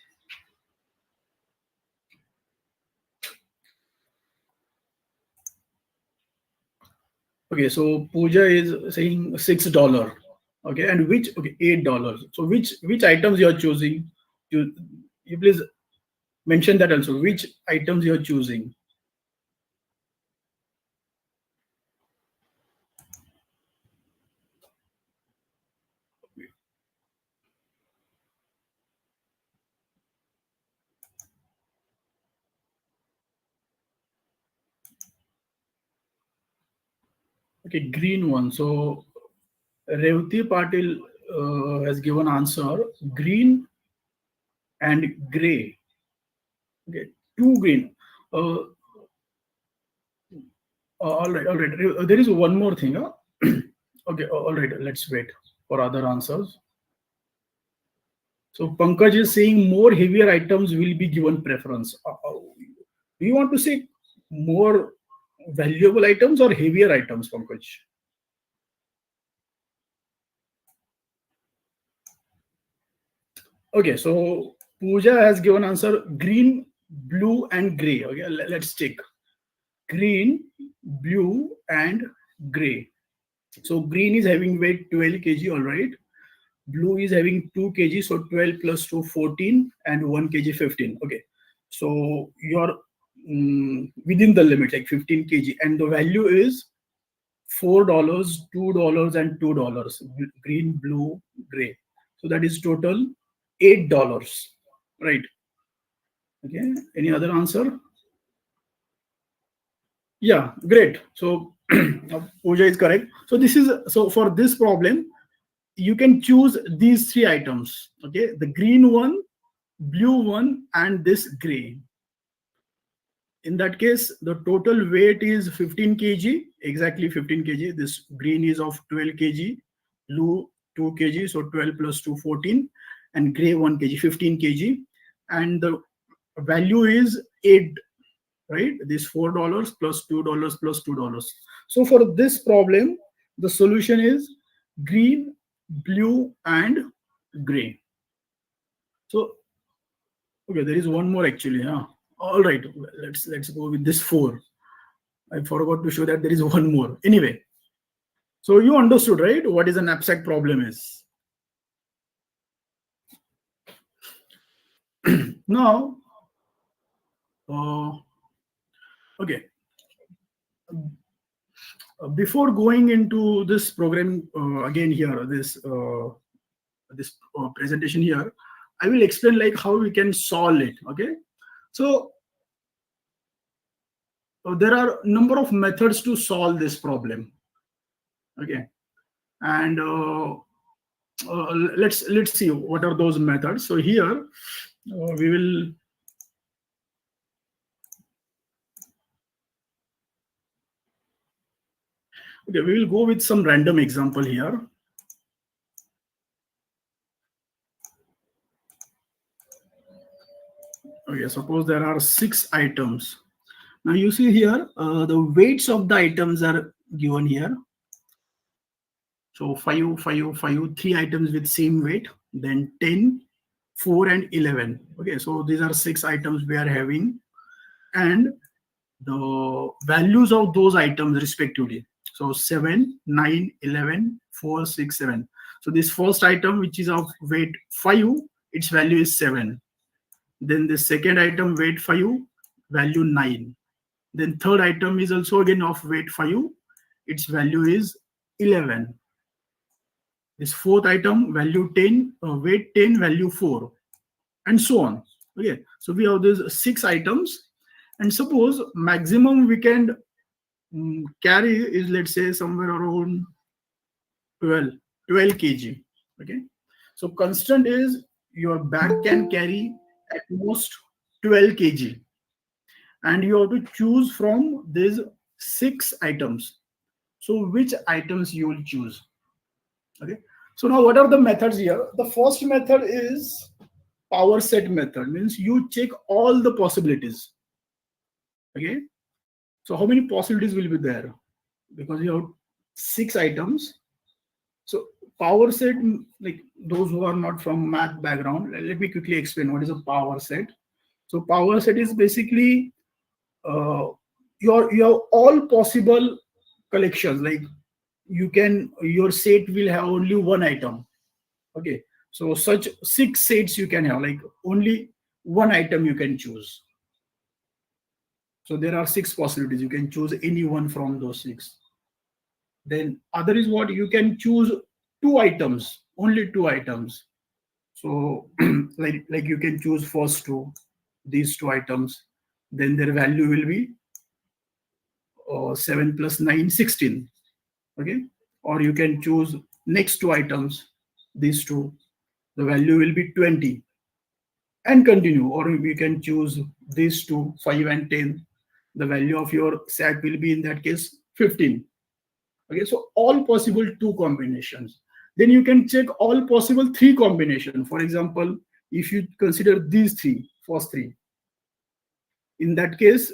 Okay, so Pooja is saying $6. Okay, and which, okay, $8. So which items you are choosing? You please mention that also. Which items you are choosing? Okay, green one. So Revati Patil has given answer green and gray. Okay, two green. All right, all right. There is one more thing. Huh? Okay, all right. Let's wait for other answers. So Pankaj is saying more heavier items will be given preference. Do you want to say more valuable items or heavier items, Pankaj? Okay, so Pooja has given answer green, blue, and gray. Okay, let's check. Green, blue, and gray. So green is having weight 12 kg, all right. Blue is having 2 kg, so 12 plus 2, 14, and 1 kg, 15. Okay, so you're within the limit, like 15 kg, and the value is $4, $2, and $2. Green, blue, gray. So that is total $8. Right. Okay. Any other answer? Yeah, great. So Pooja is correct. So this is, so for this problem, you can choose these three items. Okay, the green one, blue one, and this gray. In that case, the total weight is 15 kg, exactly 15 kg. This green is of 12 kg, blue 2 kg, so 12 plus 2, 14, and gray 1 kg, 15 kg. And the value is 8, right? This $4 plus $2 plus $2. So for this problem, the solution is green, blue, and gray. So okay, there is one more actually. Huh? All right, let's go with this 4. I forgot to show that there is one more. Anyway, so you understood, right? What is a knapsack problem is. Now, okay. Before going into this program again here, this presentation here, I will explain like how we can solve it. Okay, so there are a number of methods to solve this problem. Okay, and let's see what are those methods. So here we will. Okay, we will go with some random example here. Okay, suppose there are 6 items. Now you see here the weights of the items are given here. So 5, 5, 5, 3 items with same weight, then 10, 4, and 11. Okay, so these are 6 items we are having, and the values of those items respectively. So 7, 9, 11, 4, 6, 7. So this first item, which is of weight 5, its value is 7. Then the second item, weight 5, value 9. Then third item is also again of weight 5, its value is 11. This fourth item, value 10, weight 10, value 4, and so on. Okay, so we have these 6 items, and suppose maximum we can carry is, let's say, somewhere around 12, 12 kg. Okay, so constant is your bag can carry at most 12 kg, and you have to choose from these 6 items. So which items you will choose? Okay, so now what are the methods here? The first method is power set method, means you check all the possibilities. Okay, so how many possibilities will be there? Because you have 6 items. So power set, like those who are not from math background, let me quickly explain what is a power set. So power set is basically you have all possible collections. Like your set will have only one item. Okay, so such 6 sets you can have, like only one item you can choose. So there are 6 possibilities. You can choose any one from those 6. Then other is what you can choose 2 items, only 2 items. So like you can choose first two, these 2 items. Then their value will be 7 plus 9, 16. Okay, or you can choose next 2 items, these two. The value will be 20, and continue. Or we can choose these two, 5 and 10. The value of your set will be in that case 15. Okay, so all possible 2 combinations. Then you can check all possible 3 combination. For example, if you consider these first three, in that case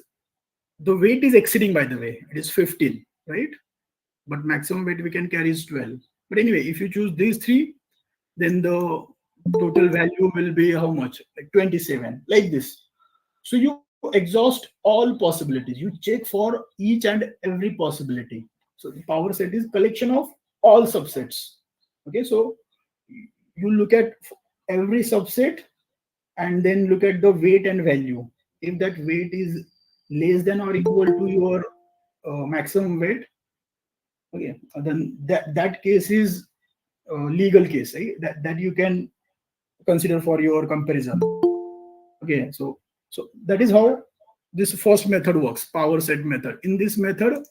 the weight is exceeding, by the way, it is 15, right? But maximum weight we can carry is 12. But anyway, if you choose these 3, then the total value will be how much? Like 27, like this. So you exhaust all possibilities. You check for each and every possibility. So the power set is collection of all subsets. Okay, so you look at every subset and then look at the weight and value. If that weight is less than or equal to your maximum weight, okay, then that case is legal case, right? That you can consider for your comparison. Okay, so that is how this first method works, power set method. In this method,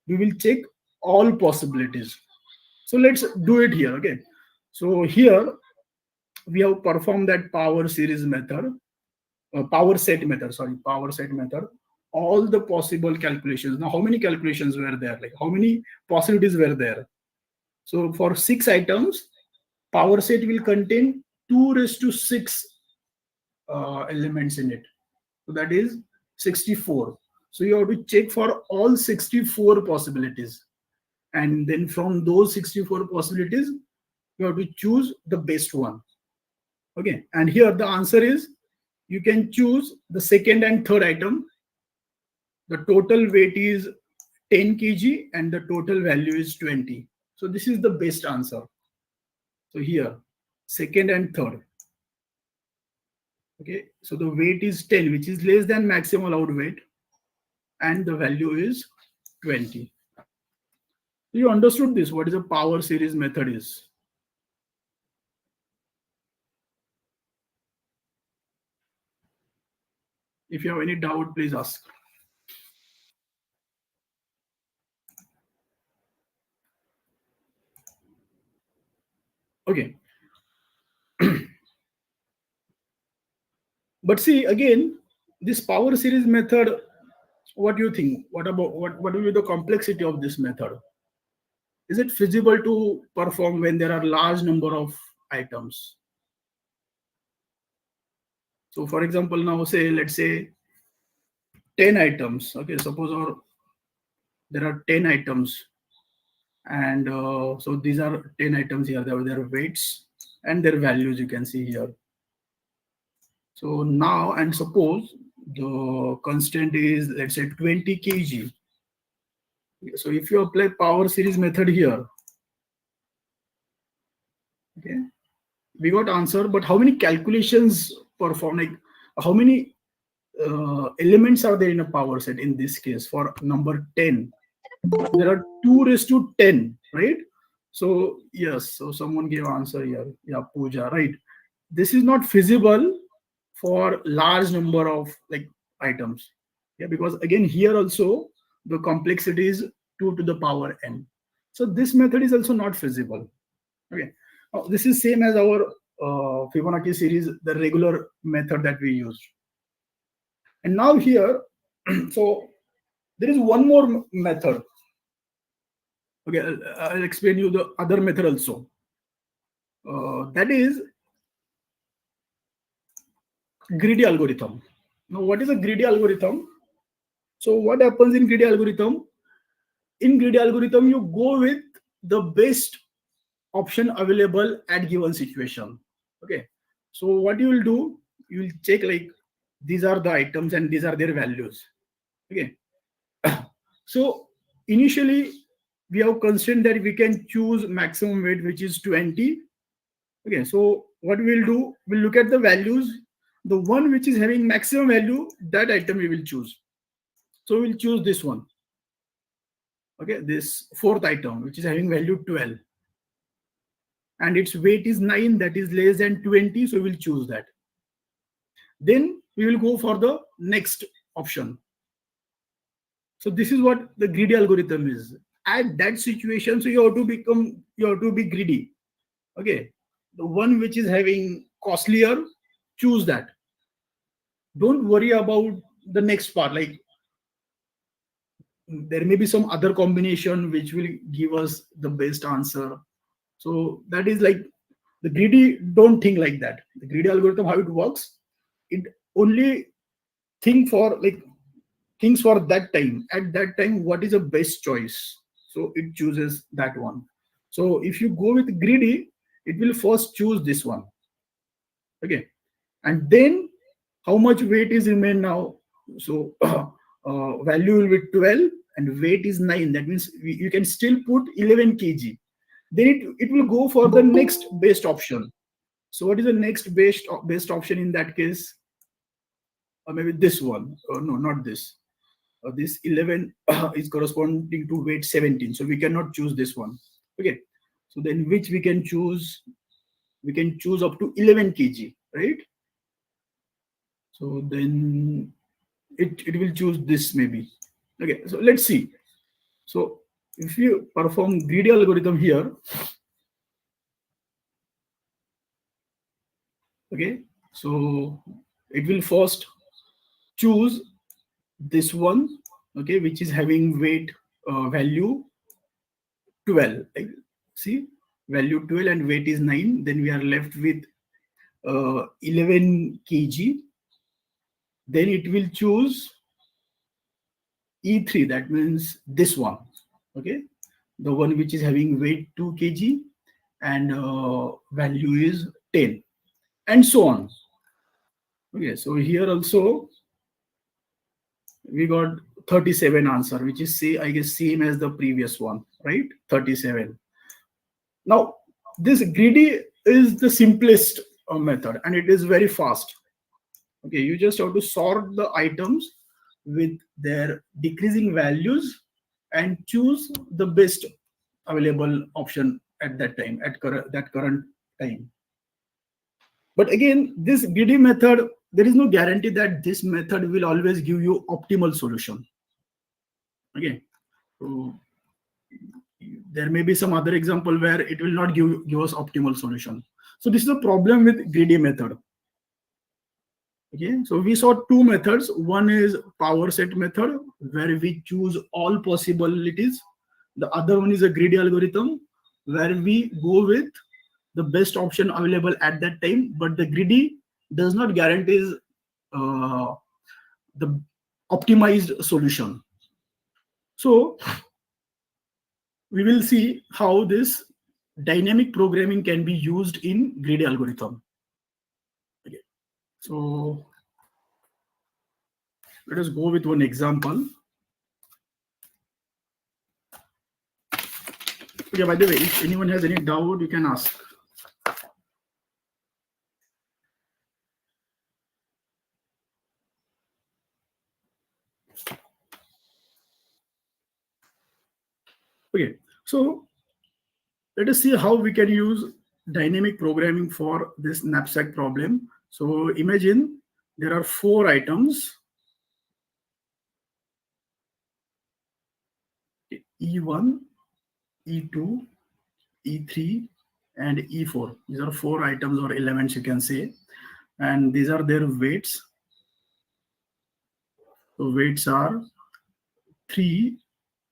we will check all possibilities. So let's do it here. Okay, so here we have performed that power series method, power set method. Sorry, power set method. All the possible calculations. Now, how many calculations were there? Like how many possibilities were there? So for 6 items, power set will contain 2 raised to 6 elements in it. So that is 64. So you have to check for all 64 possibilities. And then from those 64 possibilities, you have to choose the best one. Okay. And here the answer is you can choose the second and third item. The total weight is 10 kg and the total value is 20. So this is the best answer. So here, second and third. Okay, so the weight is 10, which is less than maximum allowed weight, and the value is 20. You understood this, what is a power series method is. If you have any doubt, please ask. Okay. But see, again, this power series method, what do you think? What about what will be the complexity of this method? Is it feasible to perform when there are large number of items? So for example, now say, let's say 10 items. Okay, suppose or there are 10 items, and so these are 10 items here. There are their weights and their values you can see here. So now, and suppose the constant is, let's say, 20 kg. So if you apply power series method here, okay, we got answer, but how many calculations perform? Like how many elements are there in a power set? In this case, for number 10, there are 2 raised to 10, right? So yes, so someone gave answer here. Yeah, Pooja, right? This is not feasible for large number of like items. Yeah, because again here also the complexity is 2 to the power n. So this method is also not feasible. Okay. Now, this is same as our Fibonacci series, the regular method that we used. And now here, so there is one more method. Okay, I'll explain you the other method also. That is greedy algorithm. Now, what is a greedy algorithm? So what happens in greedy algorithm? In greedy algorithm, you go with the best option available at given situation. Okay. So what you will do, you will check like these are the items and these are their values. Okay. So initially we have constrained that we can choose maximum weight, which is 20. Okay. So what we will do, we'll look at the values. The one which is having maximum value, that item we will choose. So we'll choose this one. Okay, this fourth item, which is having value 12. And its weight is 9, that is less than 20. So we'll choose that. Then we will go for the next option. So this is what the greedy algorithm is. At that situation, so you have to be greedy. Okay. The one which is having costlier, choose that. Don't worry about the next part. Like there may be some other combination which will give us the best answer. So that is like the greedy don't think like that. The greedy algorithm, how it works, it only think for like things for that time. At that time, what is the best choice? So it chooses that one. So if you go with greedy, it will first choose this one. Okay. And then how much weight is remain now? So value will be 12 and weight is 9. That means you can still put 11 kg. Then it will go for the next best option. So what is the next best option in that case? Or maybe this one. No, not this. This 11 is corresponding to weight 17. So we cannot choose this one. Okay. So then which we can choose? We can choose up to 11 kg, right? So then it will choose this maybe. Okay. So let's see. So if you perform greedy algorithm here, okay, so it will first choose this one, okay, which is having weight value 12. Like, see, value 12 and weight is 9. Then we are left with 11 kg. Then it will choose E3. That means this one, okay, the one which is having weight 2 kg and value is 10, and so on. Okay, so here also we got 37 answer, which is say I guess same as the previous one, right? 37. Now this greedy is the simplest method and it is very fast. Okay, you just have to sort the items with their decreasing values and choose the best available option at that time, at that current time. But again, this greedy method, there is no guarantee that this method will always give you optimal solution. Okay, so There may be some other example where it will not give us optimal solution. So this is a problem with greedy method. Okay, so we saw two methods. One is power set method, where we choose all possibilities. The other one is a greedy algorithm, where we go with the best option available at that time, but the greedy does not guarantee the optimized solution. So we will see how this dynamic programming can be used in greedy algorithm. Okay. So let us go with one example. Okay, by the way, if anyone has any doubt, you can ask. Okay, so let us see how we can use dynamic programming for this knapsack problem. So imagine there are 4 items, E1, E2, E3, and E4. These are 4 items or elements, you can say, and these are their weights. So weights are 3,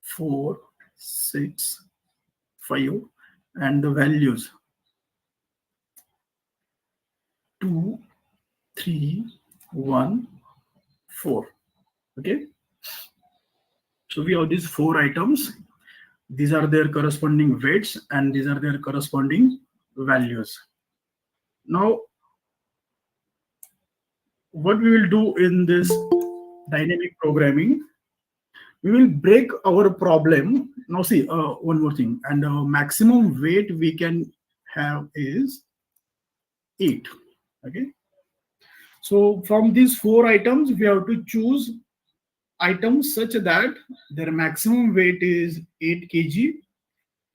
4, 6, 5, and the values 2, 3, 1, 4. Okay, so we have these 4 items. These are their corresponding weights and these are their corresponding values. Now, what we will do in this dynamic programming, we will break our problem. Now see, one more thing, and maximum weight we can have is 8. Okay, so from these 4 items we have to choose items such that their maximum weight is 8 kg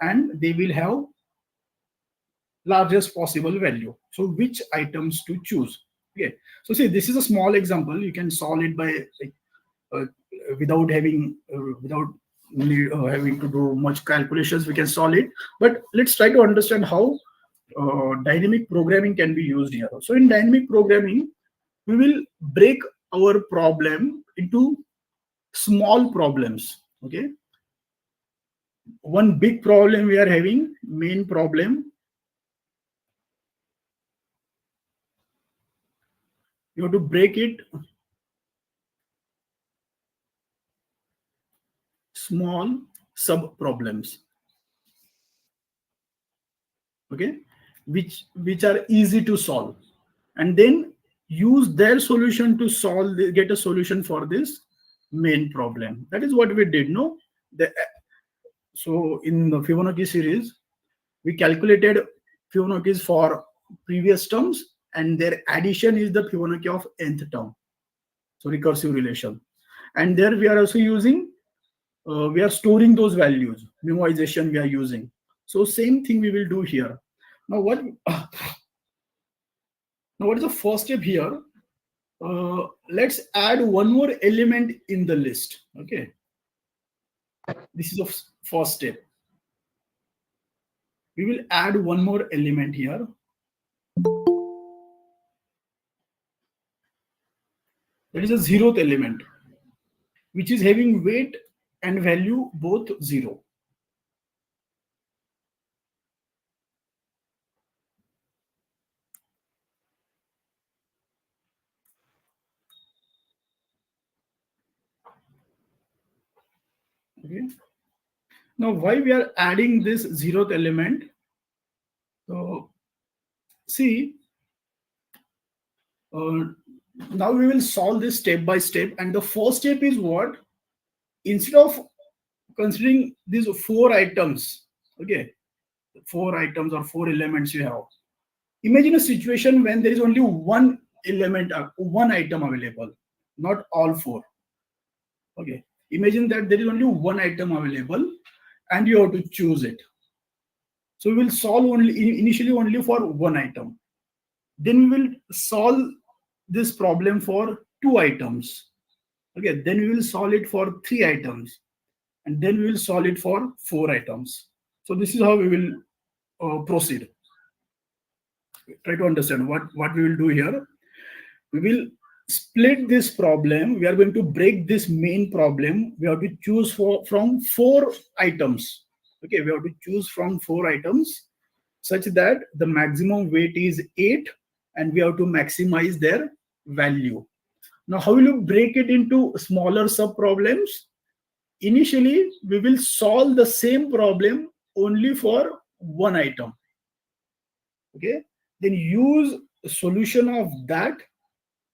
and they will have largest possible value. So which items to choose? Okay, so see, this is a small example. You can solve it by without having having to do much calculations. We can solve it, but let's try to understand how dynamic programming can be used here. So in dynamic programming, we will break our problem into small problems. Okay, one big problem we are having, main problem, you have to break it small sub problems. Okay, which are easy to solve, and then use their solution to solve get a solution for this main problem. That is what we did. No, so in the Fibonacci series, we calculated Fibonacci's for previous terms, and their addition is the Fibonacci of nth term. So recursive relation, and there we are also using we are storing those values, memoization we are using. So same thing we will do here. Now what is the first step here? Let's add one more element in the list. Okay, this is the first step. We will add one more element here. That is a 0th element, which is having weight and value both 0. Okay. Now, why we are adding this 0th element? So, see, now we will solve this step by step. And the first step is what? Instead of considering these 4 items, okay, 4 items or 4 elements you have, imagine a situation when there is only one element, one item available, not all 4. Okay, imagine that there is only one item available and you have to choose it. So we will solve initially only for one item. Then we will solve this problem for 2 items. Okay, then we will solve it for 3 items, and then we will solve it for 4 items. So this is how we will proceed. Try to understand what we will do here. We will split this problem. We are going to break this main problem. We have to choose from 4 items. Okay, we have to choose from 4 items such that the maximum weight is 8 and we have to maximize their value. Now, how will you break it into smaller sub problems? Initially, we will solve the same problem only for 1 item. Okay, then use a solution of that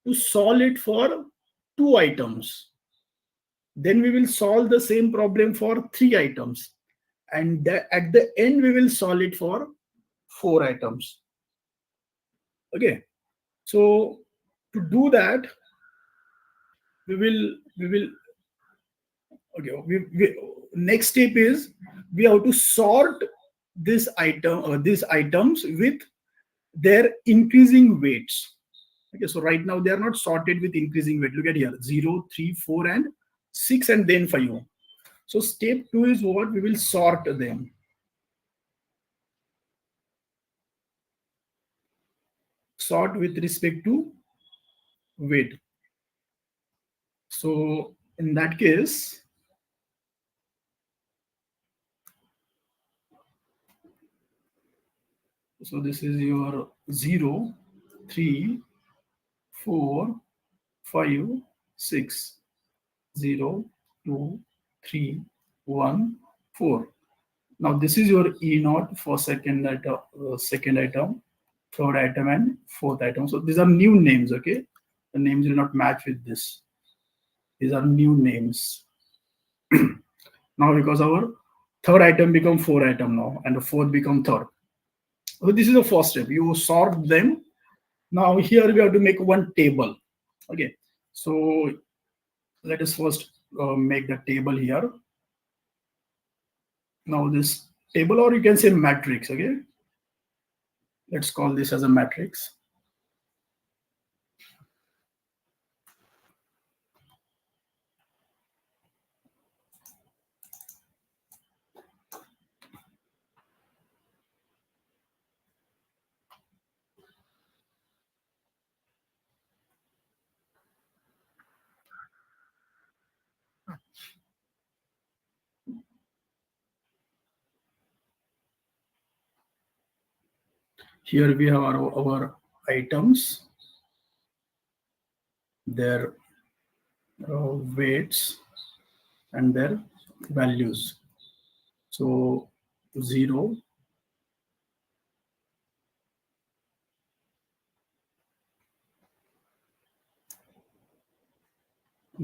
to solve it for 2 items. Then we will solve the same problem for 3 items. And at the end, we will solve it for 4 items. Okay. So to do that, next step is we have to sort this item or these items with their increasing weights. Okay, so right now they are not sorted with increasing weight. Look at here, 0, 3, 4, and 6, and then 5. So step 2 is what? We will sort them. Sort with respect to weight. So in that case, so this is your 0, 3, 4, 5, 6, 0, 2, 3, 1, 4. Now this is your E0 for second item, third item, and fourth item. So these are new names. Okay, the names will not match with this. These are new names. Now because our third item become 4 item now, and the fourth become third. So this is the first step. You sort them. Now here we have to make one table. Okay, so let us first make the table here. Now this table, or you can say matrix. Okay, let's call this as a matrix. Here we have our items, their weights, and their values. So 0,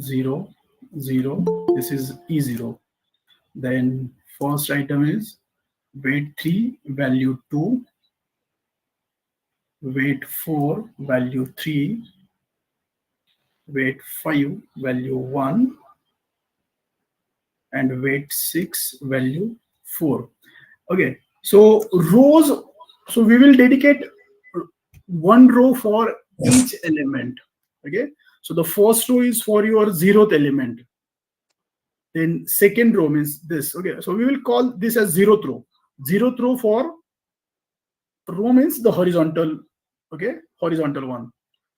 0, 0. This is E0. Then first item is weight 3, value 2, weight 4, value 3, weight 5, value 1, and weight 6, value 4. Okay, so rows, so we will dedicate 1 row for each element. Okay, so the first row is for your 0th element. Then second row means this. Okay, so we will call this as 0th row. 0th row for row means the horizontal. Okay, horizontal one.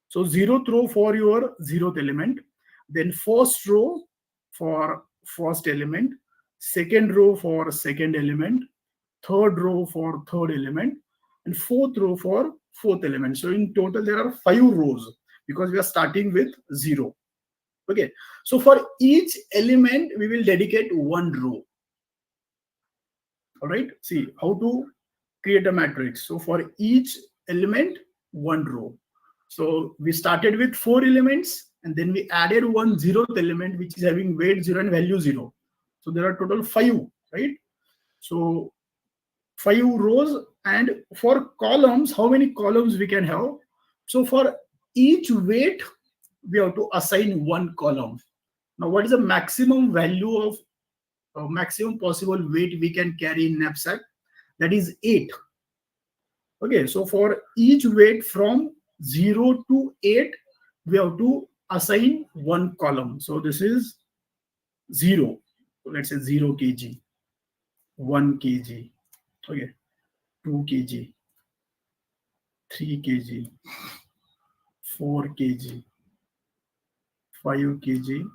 So 0th row for your 0th element. Then first row for first element. Second row for second element. Third row for third element. And fourth row for fourth element. So in total there are 5 rows because we are starting with 0. Okay, so for each element we will dedicate 1 row. All right, see how to create a matrix. So for each element, 1 row. So we started with 4 elements and then we added 1 0th element which is having weight 0 and value 0. So there are total 5, right? So 5 rows. And for columns, how many columns we can have? So for each weight, we have to assign 1 column. Now, what is the maximum value of maximum possible weight we can carry in knapsack? That is 8. Okay, so for each weight from 0 to 8, we have to assign 1 column. So this is 0. So let's say 0 kg, 1 kg, Okay, 2 kg, 3 kg, 4 kg, 5 kg,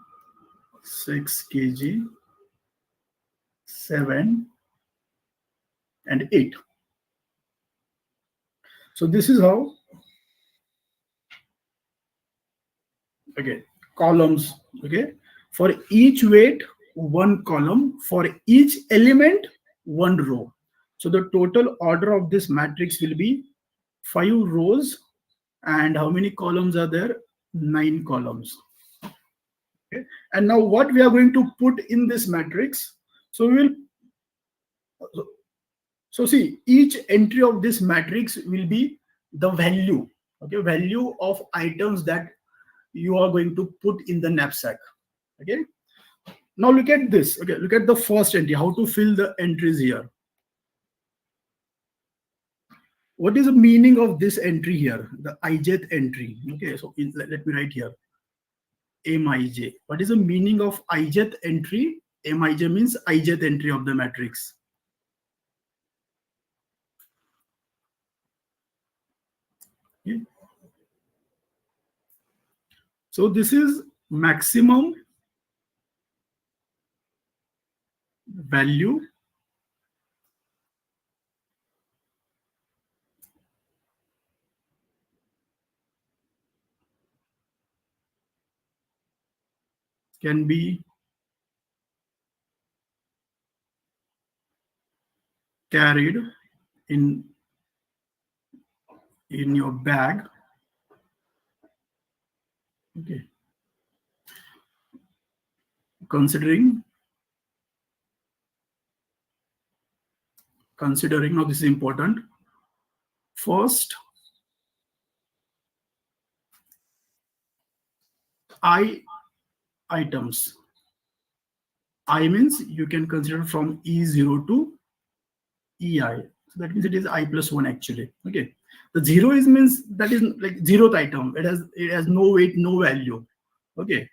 6 kg, 7 and 8. So this is how, okay, columns, okay, for each weight one column, for each element one row. So the total order of this matrix will be 5 rows, and how many columns are there? 9 columns. Okay. And now what we are going to put in this matrix, so we will, so see, each entry of this matrix will be the value, okay, value of items that you are going to put in the knapsack. Okay, now look at this. Okay, look at the first entry, how to fill the entries here. What is the meaning of this entry here, the ijth entry? Okay, so let me write here mij. What is the meaning of ijth entry? Mij means ijth entry of the matrix. Okay. So this is maximum value can be carried in your bag. Okay, considering now this is important. First, I items. I means you can consider from E0 to EI. So that means it is I plus 1 actually. Okay. The 0 is means that is like 0th item. It has no weight, no value. Okay.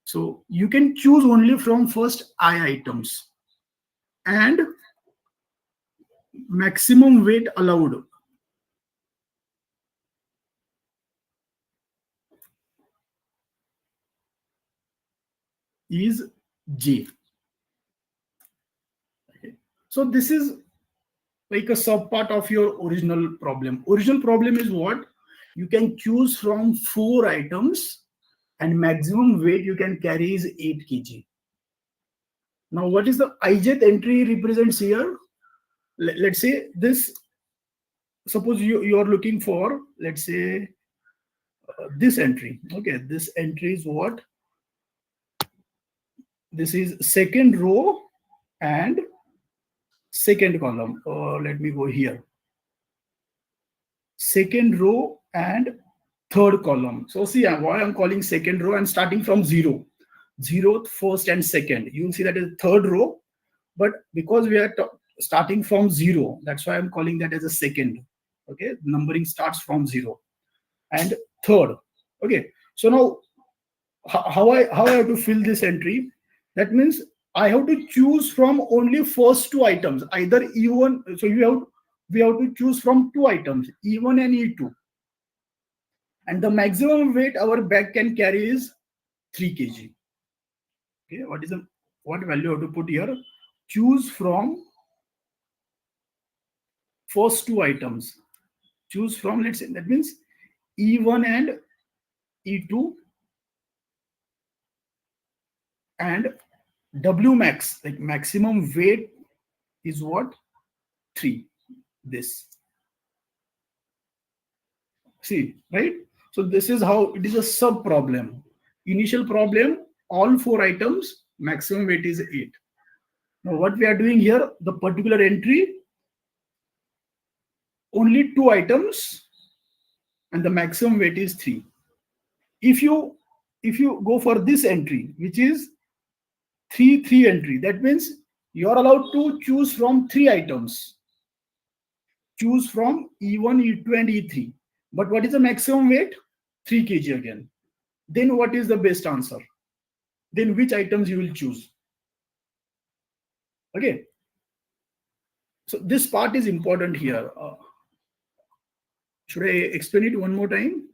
So you can choose only from first I items. And maximum weight allowed is J. Okay. So this is like a sub part of your original problem. Original problem is what? You can choose from 4 items and maximum weight you can carry is 8 kg. Now what is the ijth entry represents here? Let's say this, suppose you are looking for, let's say this entry. Okay, this entry is what? This is second row and second column. Let me go here. Second row and third column. So see why I'm calling second row and starting from 0. 0th, first and second. You will see that is third row, but because we are starting from 0, that's why I'm calling that as a second. Okay, numbering starts from 0 and third. Okay, so now how I have to fill this entry? That means I have to choose from only first 2 items, either E1. So we have to choose from 2 items, E1 and E2. And the maximum weight our bag can carry is 3 kg. Okay, what value I have to put here? Choose from first 2 items. Choose from, let's say, that means E1 and E2, and W max, like maximum weight is what? 3. This. See, right? So this is how it is a sub problem. Initial problem, all 4 items, maximum weight is 8. Now what we are doing here, the particular entry, only 2 items and the maximum weight is 3. If you go for this entry, which is 3 entry, that means you are allowed to choose from 3 items. Choose from E1, E2 and E3. But what is the maximum weight? 3 kg again. Then what is the best answer? Then which items you will choose? Okay. So this part is important here. Should I explain it one more time?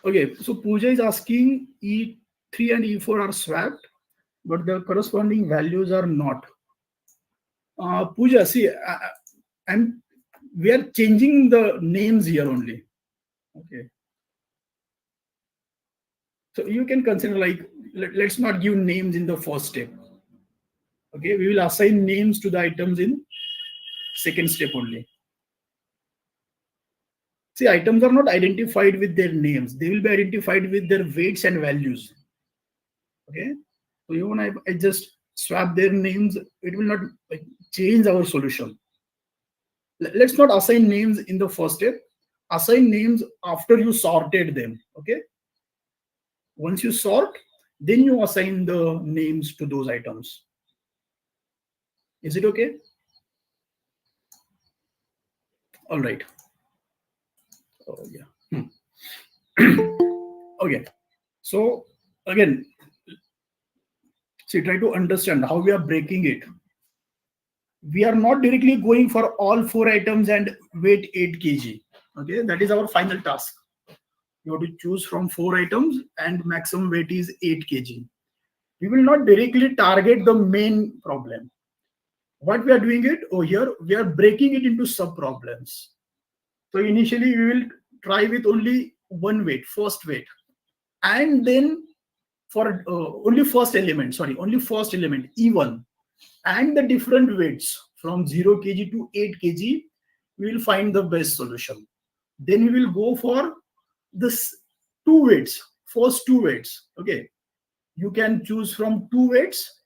Okay, so Pooja is asking E3 and E4 are swapped, but the corresponding values are not. Pooja, see, we are changing the names here only. Okay. So you can consider like, let's not give names in the first step. Okay, we will assign names to the items in second step only. See, items are not identified with their names. They will be identified with their weights and values. Okay. So even if I just swap their names, it will not like change our solution. Let's not assign names in the first step. Assign names after you sorted them. Okay. Once you sort, then you assign the names to those items. Is it okay? All right. Oh yeah. Okay. So again, see, try to understand how we are breaking it. We are not directly going for all 4 items and weight 8 kg. Okay, that is our final task. You have to choose from 4 items and maximum weight is 8 kg. We will not directly target the main problem. What we are doing it over here, we are breaking it into sub problems. So initially we will try with only one weight, first weight, and then for only first element, E1, and the different weights from 0 kg to 8 kg, we will find the best solution. Then we will go for this 2 weights, first 2 weights. Okay, you can choose from 2 weights,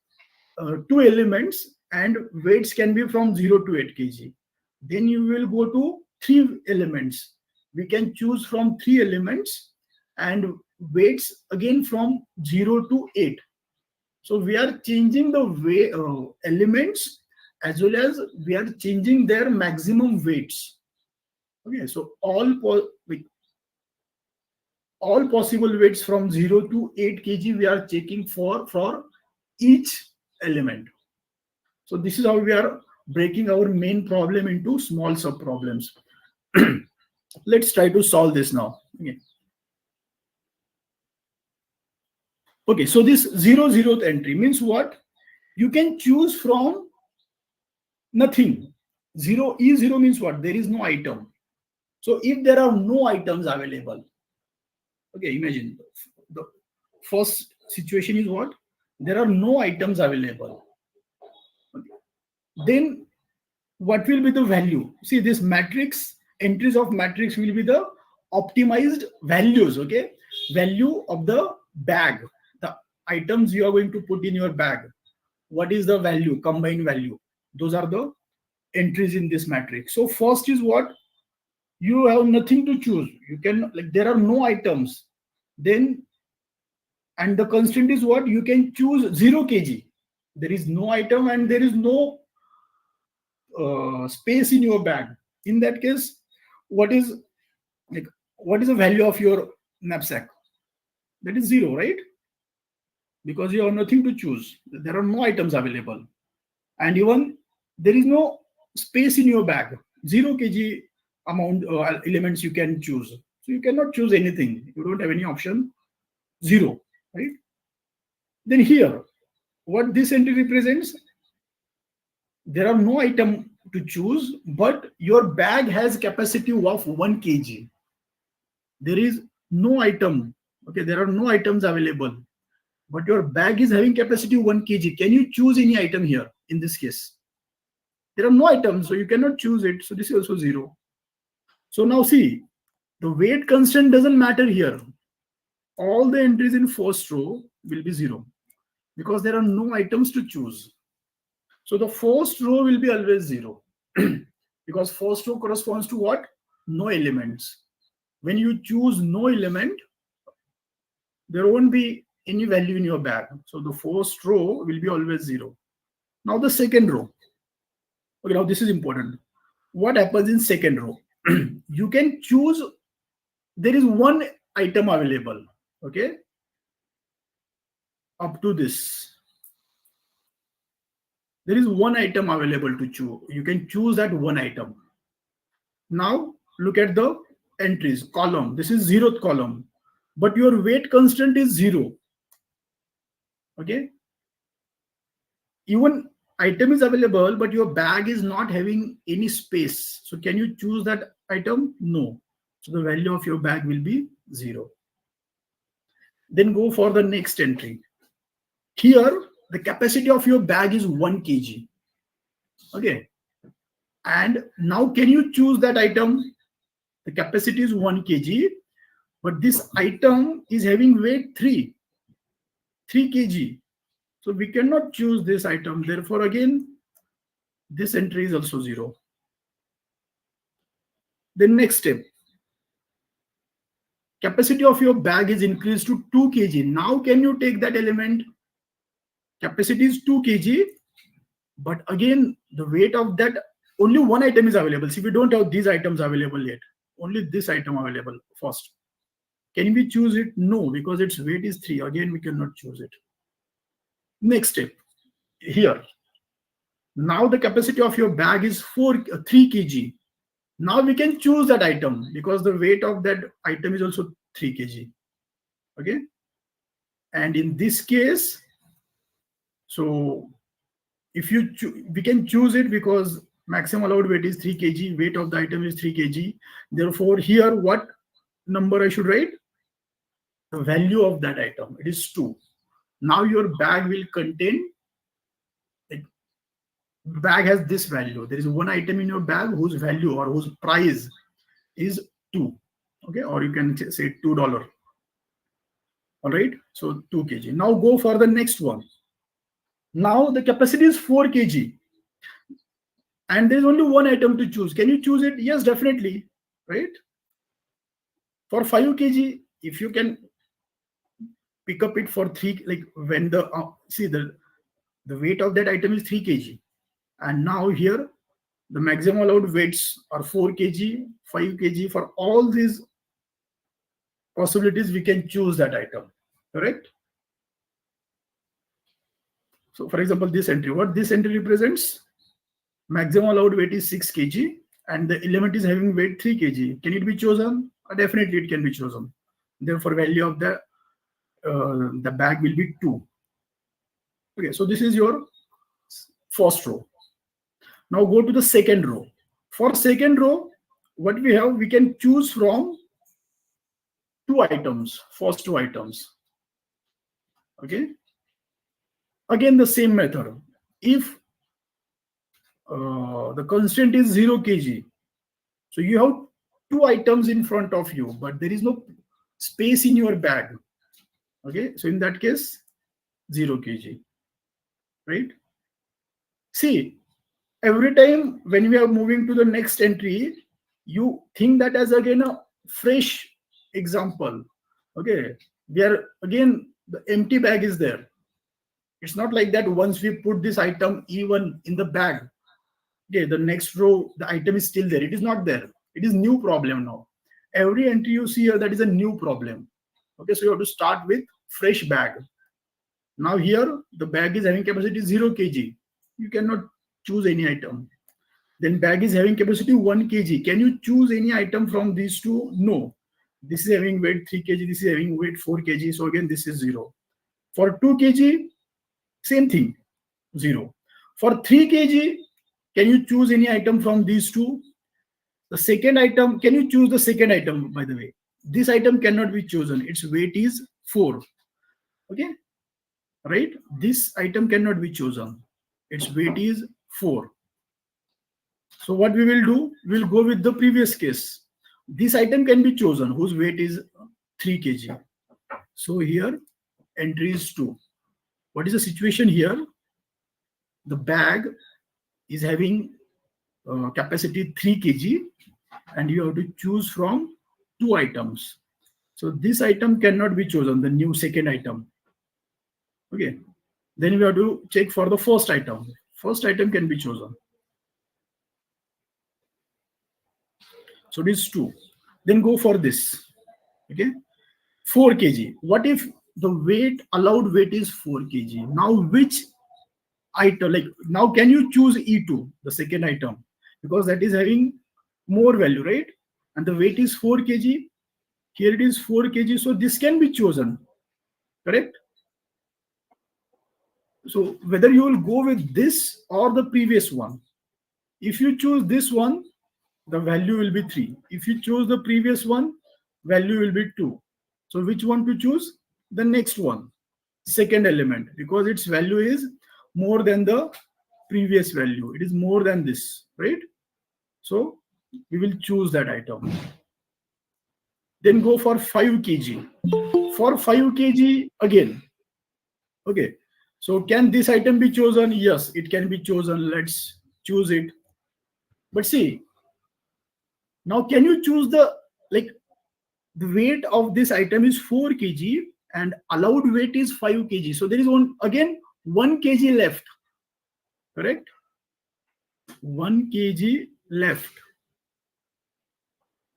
2 elements, and weights can be from 0 to 8 kg. Then you will go to 3 elements. We can choose from 3 elements and weights again from 0 to 8. So we are changing the way elements as well as we are changing their maximum weights. Okay, so all possible weights from 0 to 8 kg we are checking for each element. So this is how we are breaking our main problem into small sub problems. Let's try to solve this now. Okay, so this 0th entry means what? You can choose from nothing. E0 means what? There is no item. So if there are no items available, okay, imagine the first situation is what? There are no items available. Okay. Then what will be the value? See, this matrix, entries of matrix will be the optimized values. Okay, value of the bag, the items you are going to put in your bag. What is the value, combined value? Those are the entries in this matrix. So first is what? You have nothing to choose. You can, like, there are no items. Then, and the constraint is what? You can choose 0 kg. There is no item and there is no space in your bag. In that case, what is the value of your knapsack? That is 0, right? Because you have nothing to choose. There are no items available, and even there is no space in your bag. 0 kg amount elements you can choose. So you cannot choose anything. You don't have any option. 0, right? Then here, what this entry represents? There are no item to choose, but your bag has capacity of 1 kg. There is no item. Okay, there are no items available, but your bag is having capacity 1 kg. Can you choose any item here in this case? There are no items, so you cannot choose it. So this is also 0. So now see, the weight constant doesn't matter here. All the entries in first row will be 0 because there are no items to choose. So the first row will be always 0 because first row corresponds to what? No elements. When you choose no element, there won't be any value in your bag. So the first row will be always 0. Now the second row. Okay, now this is important. What happens in second row? You can choose, there is one item available. Okay, up to this. There is one item available to choose. You can choose that one item. Now look at the entries column. This is 0th column, but your weight constant is 0. Okay. Even item is available, but your bag is not having any space. So can you choose that item? No. So the value of your bag will be 0. Then go for the next entry. Here, the capacity of your bag is 1 kg. Okay. And now can you choose that item? The capacity is 1 kg, but this item is having weight 3 kg. So we cannot choose this item. Therefore, again, this entry is also 0. The next step, capacity of your bag is increased to 2 kg. Now can you take that element? Capacity is 2 kg, but again, the weight of that, only one item is available. See, we don't have these items available yet. Only this item available first. Can we choose it? No, because its weight is 3. Again, we cannot choose it. Next step, here. Now the capacity of your bag is 3 kg. Now we can choose that item because the weight of that item is also 3 kg. Okay. And in this case, so if you we can choose it because maximum allowed weight is 3 kg, weight of the item is 3 kg. Therefore, here what number I should write? The value of that item, it is 2. Now your bag will contain, bag has this value. There is one item in your bag whose value or whose price is 2. Okay, or you can say $2. All right, so 2 kg. Now go for the next one. Now the capacity is 4 kg. And there's only one item to choose. Can you choose it? Yes, definitely. Right? For 5 kg, if you can pick up it for 3, like when the, see the weight of that item is 3 kg. And now here, the maximum allowed weights are 4 kg, 5 kg. For all these possibilities, we can choose that item. Correct? So for example, this entry, what this entry represents? Maximum allowed weight is 6 kg and the element is having weight 3 kg. Can it be chosen? Definitely it can be chosen. Therefore, value of the bag will be 2. Okay, so this is your first row. Now go to the second row. For second row, what we have, we can choose from 2 items, first 2 items. Okay. Again, the same method. If the constraint is 0 kg, so you have 2 items in front of you, but there is no space in your bag. Okay, so in that case, 0 kg, right? See, every time when we are moving to the next entry, you think that as again a fresh example. Okay, we are again, the empty bag is there. It's not like that once we put this item even in the bag, okay, the next row, the item is still there. It is not there. It is new problem now. Every entry you see here, that is a new problem. Okay, so you have to start with fresh bag. Now here, the bag is having capacity 0 kg. You cannot choose any item. Then bag is having capacity 1 kg. Can you choose any item from these two? No. This is having weight 3 kg. This is having weight 4 kg. So again, this is 0. For 2 kg, same thing, 0. For 3 kg, can you choose any item from these two? The second item, can you choose the second item, by the way? This item cannot be chosen. Its weight is 4. Okay, right? This item cannot be chosen. Its weight is 4. So what we will do, we'll go with the previous case. This item can be chosen, whose weight is 3 kg. So here, entry is 2. What is the situation here? The bag is having capacity 3 kg and you have to choose from 2 items. So this item cannot be chosen, the new second item. Okay. Then we have to check for the first item. First item can be chosen. So this is 2. Then go for this. Okay. 4 kg. What if the weight, allowed weight is 4 kg? Now which item, like now can you choose E2, the second item, because that is having more value, right? And the weight is 4 kg. Here it is 4 kg. So this can be chosen, correct? So whether you will go with this or the previous one. If you choose this one, the value will be 3. If you choose the previous one, value will be 2. So which one to choose? The next one, second element, because its value is more than the previous value. It is more than this, right? So we will choose that item. Then go for 5 kg. For 5 kg again. Okay. So can this item be chosen? Yes, it can be chosen. Let's choose it. But see, now can you choose the, like, the weight of this item is 4 kg and allowed weight is 5 kg. So there is one, again 1 kg left, correct? 1 kg left,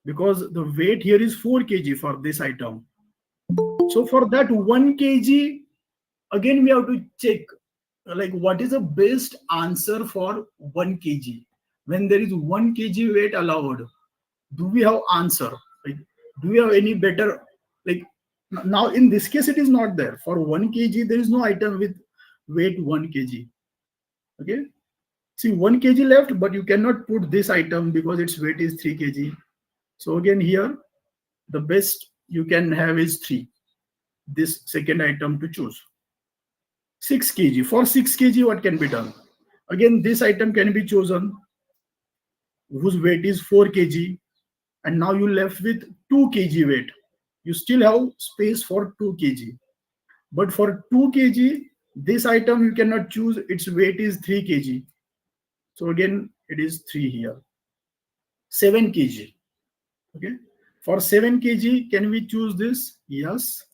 because the weight here is 4 kg for this item. So for that 1 kg, again we have to check, like, what is the best answer for 1 kg. When there is 1 kg weight allowed, do we have answer? Like, do we have any better, like, now in this case it is not there. For 1 kg there is no item with weight 1 kg. Okay, see 1 kg left, but you cannot put this item because its weight is 3 kg. So again here the best you can have is 3, this second item to choose. 6 kg. For 6 kg, what can be done? Again, this item can be chosen, whose weight is 4 kg, and now you left with 2 kg weight. You still have space for 2 kg. But for 2 kg, this item you cannot choose, its weight is 3 kg. So again, it is 3 here. 7 kg. Okay. For 7 kg, can we choose this? Yes.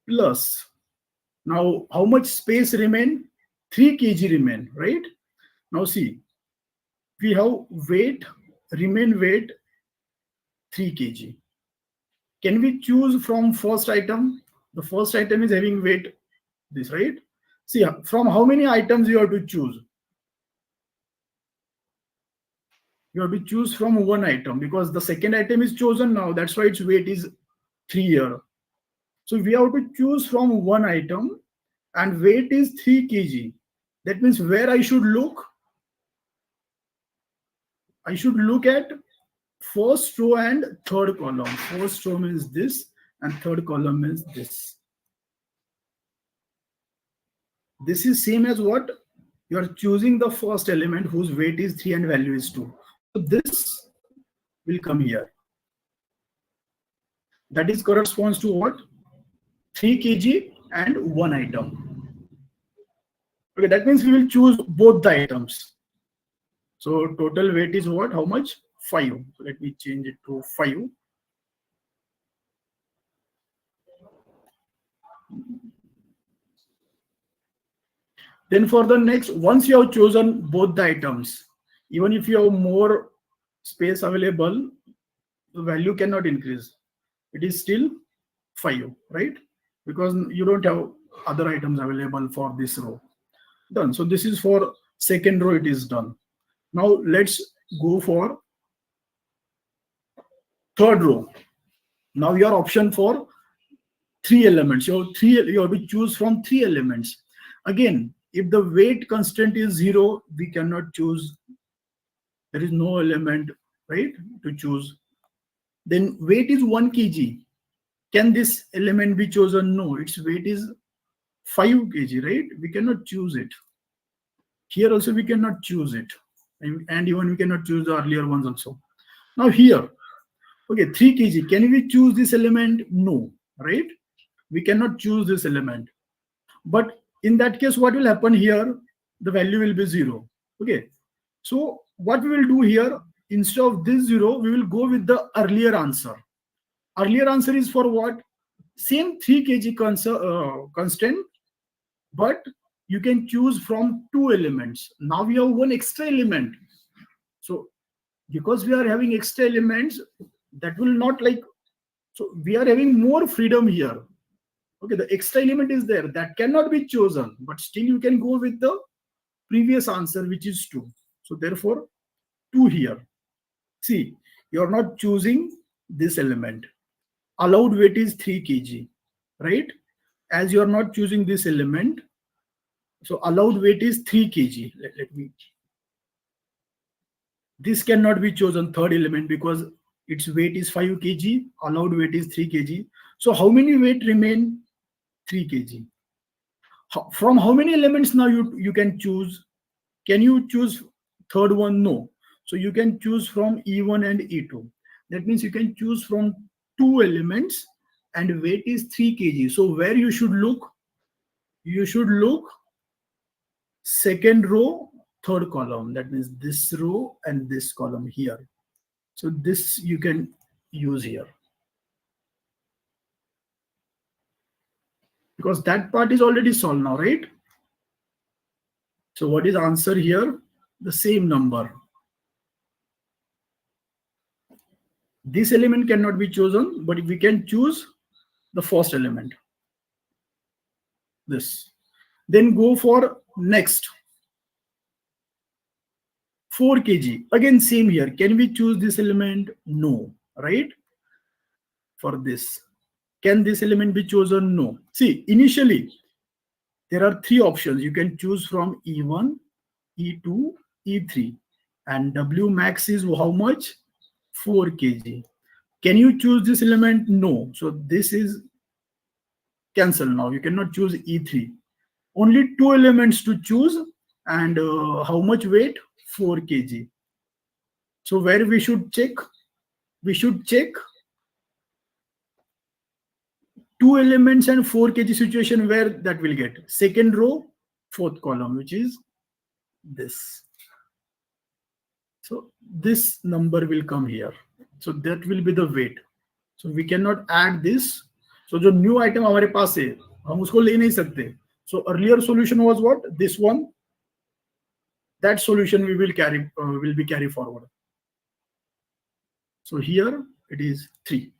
Plus, now how much space remain? 3 kg remain, right? Now see, we have weight, remain weight 3 kg. Can we choose from first item? The first item is having weight this, right? See, from how many items you have to choose? You have to choose from one item, because the second item is chosen now. That's why its weight is 3 here. So we have to choose from one item and weight is 3 kg. That means where I should look? I should look at first row and third column. First row means this and third column is this. This is same as what? You are choosing the first element whose weight is 3 and value is 2. So this will come here. That is corresponds to what? 3 kg and one item. Okay, that means we will choose both the items. So total weight is what? How much? 5. So let me change it to 5. Then for the next, once you have chosen both the items, even if you have more space available, the value cannot increase. It is still 5, right? Because you don't have other items available for this row. Done. So this is for second row, it is done. Now let's go for third row. Now your option for 3 elements. You have to choose from 3 elements. Again, if the weight constant is 0, we cannot choose. There is no element, right, to choose. Then weight is 1 kg. Can this element be chosen? No, its weight is 5 kg, right? We cannot choose it. Here also we cannot choose it. And even we cannot choose the earlier ones also. Now here, okay, 3 kg. Can we choose this element? No, right? We cannot choose this element. But in that case, what will happen here? The value will be 0. Okay. So what we will do here, instead of this 0, we will go with the earlier answer. Earlier answer is for what? Same 3 kg constant, but you can choose from 2 elements. Now we have one extra element. So because we are having extra elements, that will not, like, so we are having more freedom here. Okay, the extra element is there, that cannot be chosen, but still you can go with the previous answer, which is 2. So therefore 2 here. See, you're not choosing this element. Allowed weight is 3 kg, right? As you're not choosing this element, so allowed weight is 3 kg. Let me. This cannot be chosen third element because its weight is 5 kg, allowed weight is 3 kg. So how many weight remain? 3 kg. From how many elements now you can choose? Can you choose third one? No. So you can choose from E1 and E2. That means you can choose from 2 elements and weight is 3 kg. So where you should look? You should look second row, third column. That means this row and this column here. So this you can use here. Because that part is already solved now, right? So what is the answer here? The same number. This element cannot be chosen, but we can choose the first element. This. Then go for next. 4 kg. Again, same here. Can we choose this element? No, right? For this. Can this element be chosen? No. See, initially, there are 3 options. You can choose from E1, E2, E3. And W max is how much? 4 kg. Can you choose this element? No. So this is cancelled now. You cannot choose E3. Only 2 elements to choose. And how much weight? 4 kg. So where we should check? We should check 2 elements and 4 kg situation where that will get. Second row, fourth column, which is this. So this number will come here. So that will be the weight. So we cannot add this. So जो new item हमारे पास है, हम उसको ले नहीं सकते. So earlier solution was what? This one. That solution we will be carry forward. So here it is 3.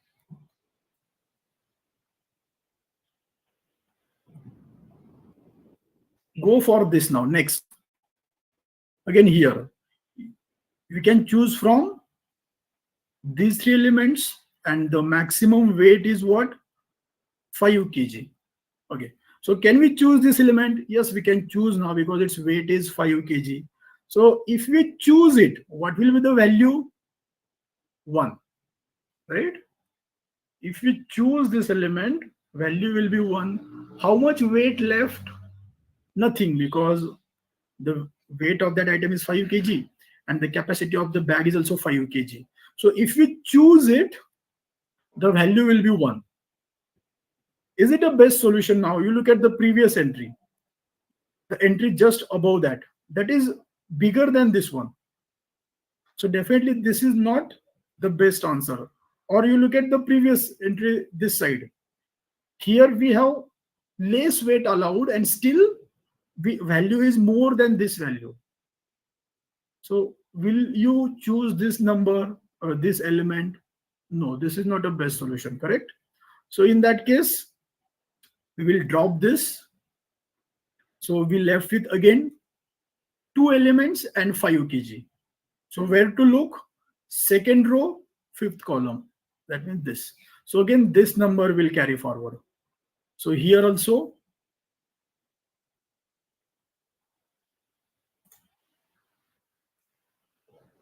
Go for this now. Next. Again here. You can choose from these 3 elements and the maximum weight is what? 5 kg. Okay. So can we choose this element? Yes, we can choose now because its weight is 5 kg. So if we choose it, what will be the value? 1. Right? If we choose this element, value will be 1. How much weight left? Nothing, because the weight of that item is 5 kg and the capacity of the bag is also 5 kg. So if we choose it, the value will be 1. Is it a best solution now? You look at the previous entry. The entry just above that. That is bigger than this one. So definitely this is not the best answer. Or you look at the previous entry this side. Here we have less weight allowed and still the value is more than this value. So will you choose this number or this element? No, this is not a best solution, correct? So in that case, we will drop this. So we left with again 2 elements and 5 kg. So where to look? Second row, 5th column. That means this. So again, this number will carry forward. So here also,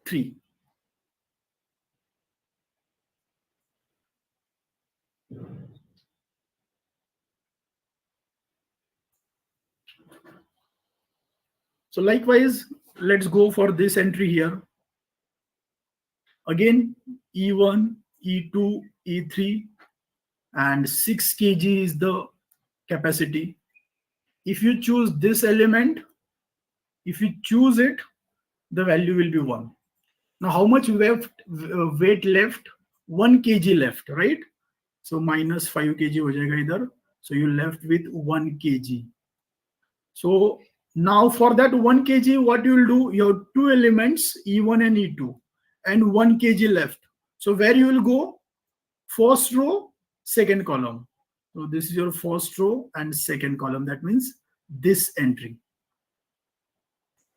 3. So likewise, let's go for this entry here. Again, E1, E2, E3, and 6 kg is the capacity. If you choose this element, if you choose it, the value will be 1. Now, how much weight left? 1 kg left, right? So minus 5 kg ho jayega idhar. So you left with 1 kg. So now for that 1 kg, what you will do? You have 2 elements, E1 and E2, and 1 kg left. So where you will go? First row, second column. So this is your first row and second column. That means this entry.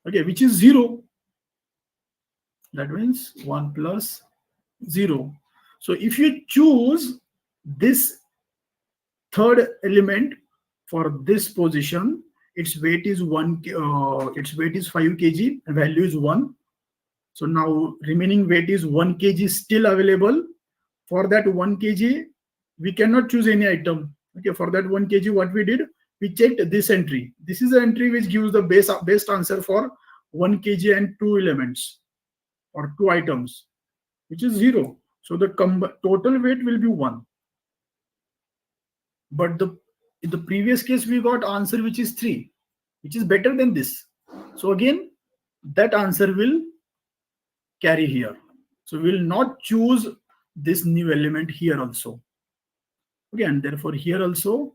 okay, which is 0. That means 1 plus 0. So if you choose this third element for this position, its weight is 5 kg and value is 1. So now remaining weight is 1 kg still available. For that 1 kg, we cannot choose any item. Okay, for that 1 kg, what we did, we checked this entry. This is the entry which gives the best answer for 1 kg and 2 elements or 2 items, which is 0. So the total weight will be 1. But in the previous case, we got answer which is 3, which is better than this. So again, that answer will carry here. So we will not choose this new element here also. Okay, and therefore here also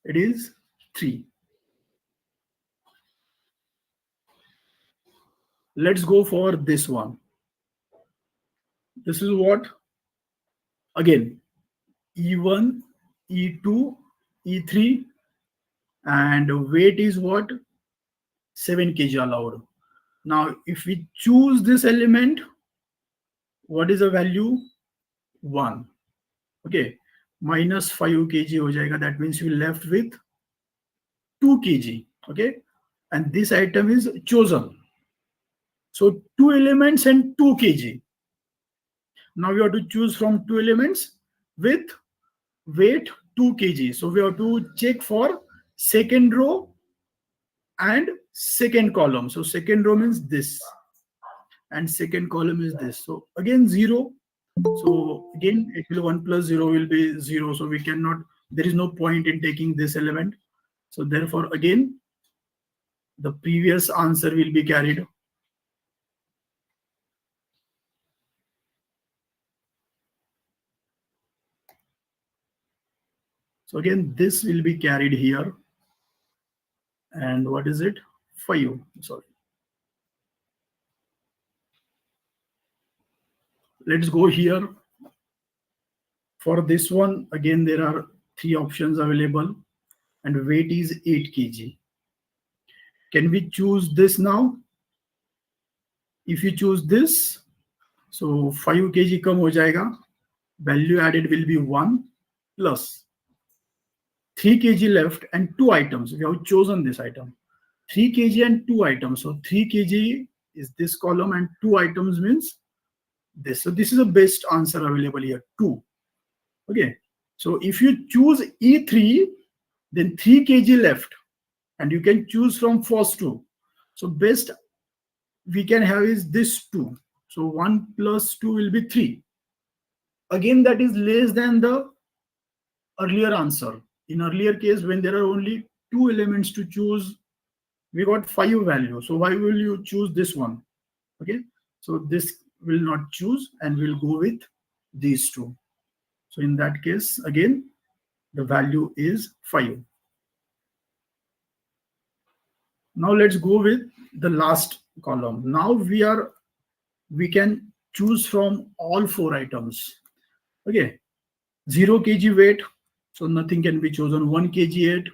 it is 3. Let's go for this one. This is what? Again, E1, E2, E3, and weight is what? 7 kg allowed. Now, if we choose this element, what is the value? 1. Okay, minus 5 kg ho jayega. That means we left with 2 kg. Okay, and this item is chosen. So 2 elements and 2 kg. Now we have to choose from 2 elements with weight 2 kg. So we have to check for second row and second column. So second row means this and second column is this. So again 0. So again it will 1 plus 0 will be 0. So we cannot, there is no point in taking this element. So therefore again the previous answer will be carried. So again this will be carried here. And what is it? 5. Sorry. Let's go here. For this one, again, there are 3 options available and weight is 8 kg. Can we choose this now? If you choose this, so 5 kg come ho jayega. Value added will be 1 plus 3 kg left and 2 items. We have chosen this item. 3 kg and 2 items. So 3 kg is this column and 2 items means this. So this is the best answer available here, 2. Okay. So if you choose E3, then 3 kg left and you can choose from first 2. So best we can have is this 2. So 1 plus 2 will be 3. Again, that is less than the earlier answer. In earlier case, when there are only 2 elements to choose, we got 5 value. So why will you choose this one? Okay. So this will not choose and we'll go with these 2. So in that case, again, the value is 5. Now let's go with the last column. Now we can choose from all 4 items. Okay, 0 kg weight, so nothing can be chosen. 1 kg weight,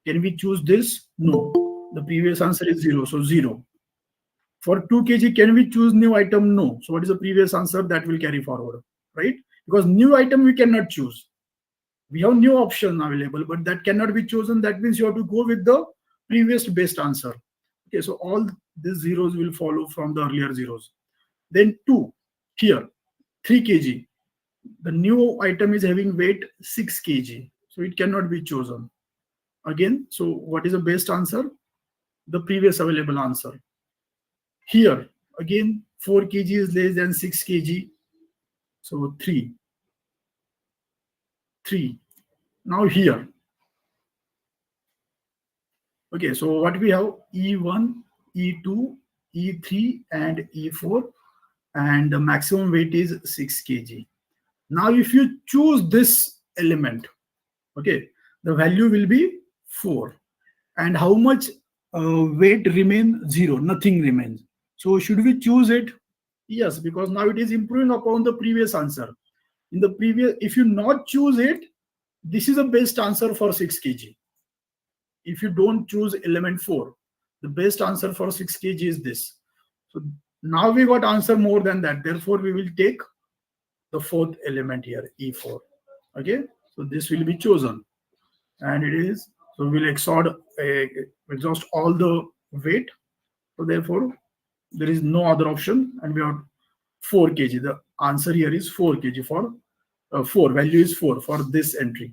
can we choose this? No, the previous answer is 0, so 0. For 2 kg, can we choose new item? No. So what is the previous answer? That will carry forward, right? Because new item we cannot choose. We have new option available, but that cannot be chosen. That means you have to go with the previous best answer. Okay, so all these zeros will follow from the earlier zeros. Then 2, here, 3 kg. The new item is having weight 6 kg. So it cannot be chosen. Again, so what is the best answer? The previous available answer. Here, again, 4 kg is less than 6 kg. So 3. Now here. Okay, so what we have? E1, E2, E3, and E4. And the maximum weight is 6 kg. Now, if you choose this element, okay, the value will be 4. And how much weight remains? 0. Nothing remains. So should we choose it? Yes, because now it is improving upon the previous answer. In the previous, if you not choose it, this is the best answer for 6 kg. if you don't choose element 4, the best answer for 6 kg is this. So now we got answer more than that. Therefore, we will take the fourth element here, E4. Okay, so this will be chosen, and it is, so we'll exhaust all the weight. So therefore, there is no other option, and we have 4 kg. The answer here is 4 kg for 4. Value is 4 for this entry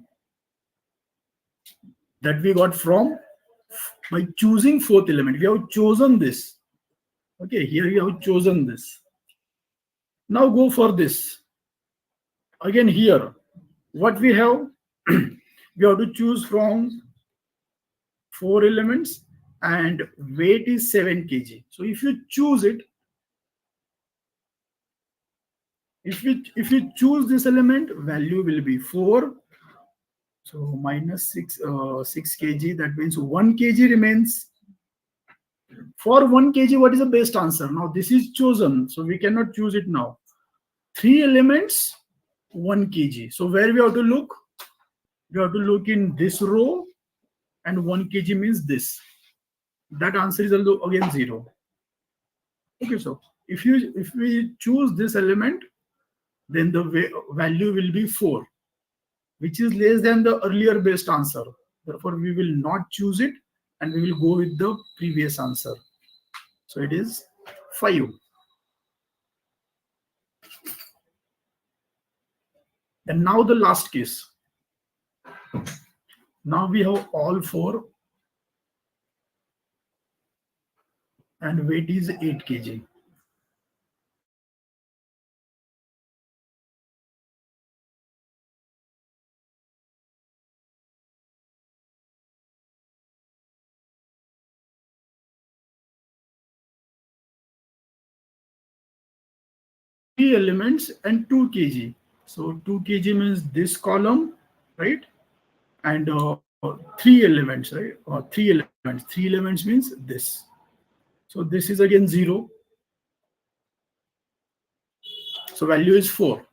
that we got from by choosing fourth element. We have chosen this. Okay, here we have chosen this. Now go for this. Again here, what we have, we have to choose from 4 elements and weight is 7 kg. So if you choose it, if you choose this element, value will be 4. So minus 6 kg, that means 1 kg remains. For 1 kg, what is the best answer? Now this is chosen, so we cannot choose it now. 3 elements, 1 kg. So where we have to look? We have to look in this row, and 1 kg means this. That answer is also again 0. Okay, so if we choose this element, then the value will be 4, which is less than the earlier best answer. Therefore, we will not choose it, and we will go with the previous answer. So it is 5. And now the last case. Now we have all 4, and weight is 8 kg. Three elements and 2 kg. So 2 kg means this column, right? And 3 elements, right? Or 3 elements. 3 elements means this. So this is again 0. So value is 4,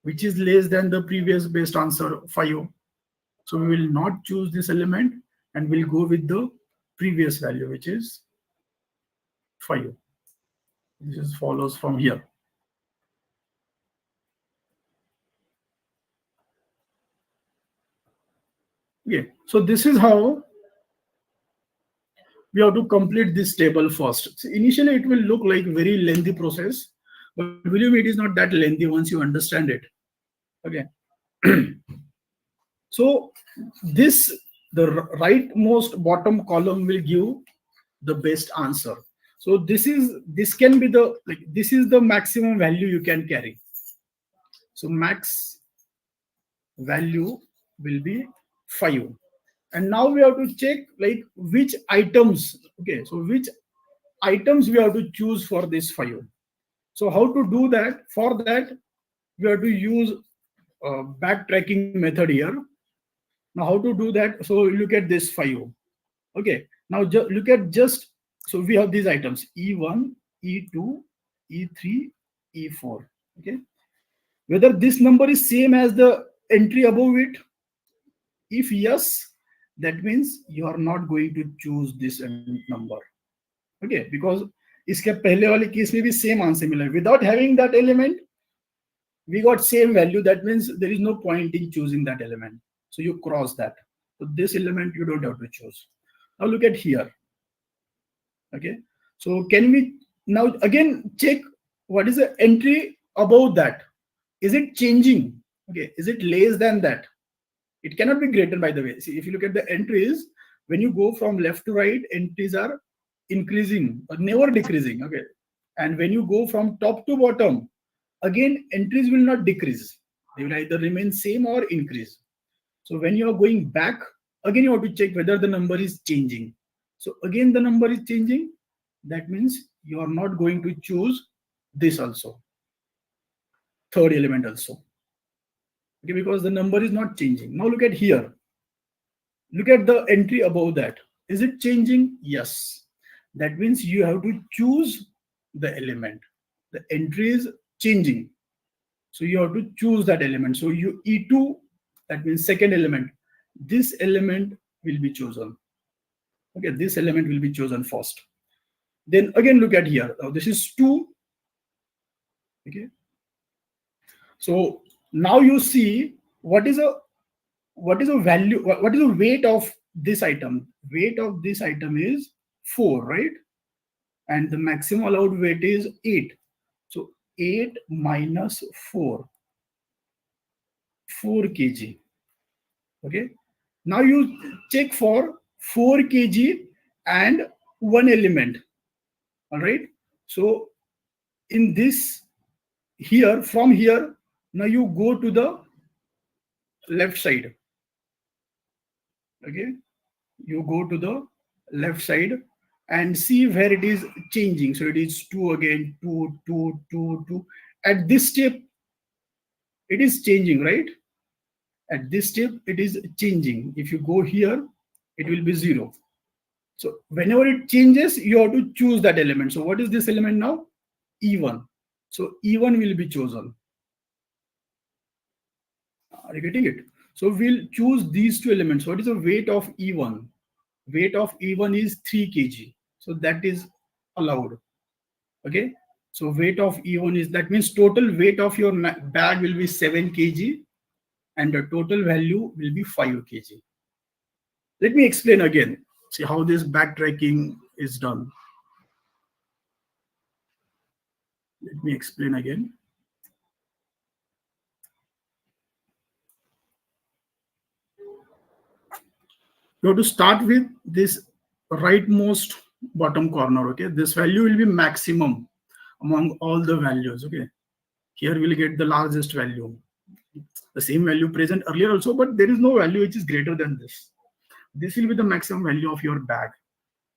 which is less than the previous best answer 5. So we will not choose this element, and we'll go with the previous value, which is 5. This is follows from here. Okay, so this is how we have to complete this table first. So initially, it will look like very lengthy process, but believe me, it is not that lengthy once you understand it. Okay. So this, the rightmost bottom column will give the best answer. So this can be the, like, this is the maximum value you can carry. So max value will be 5. And now we have to check like which items. Okay, so which items we have to choose for this 5. So how to do that? For that, we have to use backtracking method here. Now how to do that? So look at this 5. Okay, now look at just, so we have these items E1, E2, E3, E4. Okay, whether this number is same as the entry above it. If yes, that means you are not going to choose this number. Okay, because इसके पहले वाले case में भी same answer मिला. Without having that element, we got same value. That means there is no point in choosing that element. So you cross that. So this element you don't have to choose. Now look at here. Okay, so can we now again check what is the entry above that? Is it changing? Okay, is it less than that? It cannot be greater, by the way. See, if you look at the entries, when you go from left to right, entries are increasing or never decreasing. Okay, and when you go from top to bottom, again entries will not decrease. They will either remain same or increase. So when you are going back, again you have to check whether the number is changing. So again the number is changing. That means you are not going to choose this also, third element also. Okay, because the number is not changing. Now look at here. Look at the entry above that. Is it changing? Yes. That means you have to choose the element. The entry is changing. So you have to choose that element. So you E2, that means second element. This element will be chosen. Okay, this element will be chosen first. Then again, look at here. Now this is 2. Okay. So now you see what is a value, what is the weight of this item? Weight of this item is 4, right? And the maximum allowed weight is 8. So 8 minus 4 kg. Okay. Now you check for 4 kg and one element. All right. So in this here, from here, now you go to the left side. Okay. You go to the left side and see where it is changing. So it is 2 again, 2, 2, 2, 2. At this step, it is changing, right? At this step, it is changing. If you go here, it will be 0. So whenever it changes, you have to choose that element. So what is this element now? E1. So E1 will be chosen. Are you getting it? So we'll choose these two elements. What is the weight of E1? Weight of E1 is 3 kg. So that is allowed. Okay. So weight of E1 is, that means total weight of your bag will be 7 kg and the total value will be 5 kg. Let me explain again. See how this backtracking is done. Let me explain again. You have to start with this rightmost bottom corner. Okay, this value will be maximum among all the values. Okay, here we'll get the largest value, the same value present earlier also, but there is no value which is greater than this. This will be the maximum value of your bag.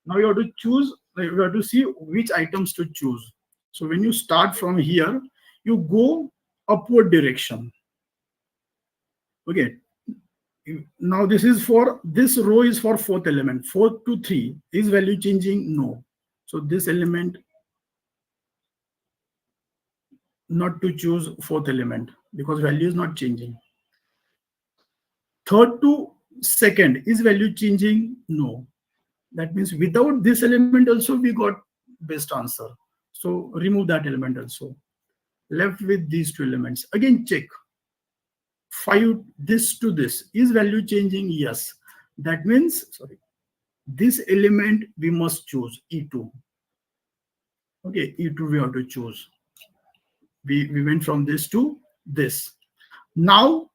Now you have to choose, you have to see which items to choose. So when you start from here, you go upward direction. Okay. Now this is for, this row is for fourth element, 4 to 3. Is value changing? No. So this element, not to choose fourth element because value is not changing. Third to second, is value changing? No. That means without this element also we got best answer. So remove that element also. Left with these two elements. Again check. 5, this to this. Is value changing? Yes. That means, sorry, this element we must choose, E2. Okay, E2 we have to choose. We went from this to this. Now,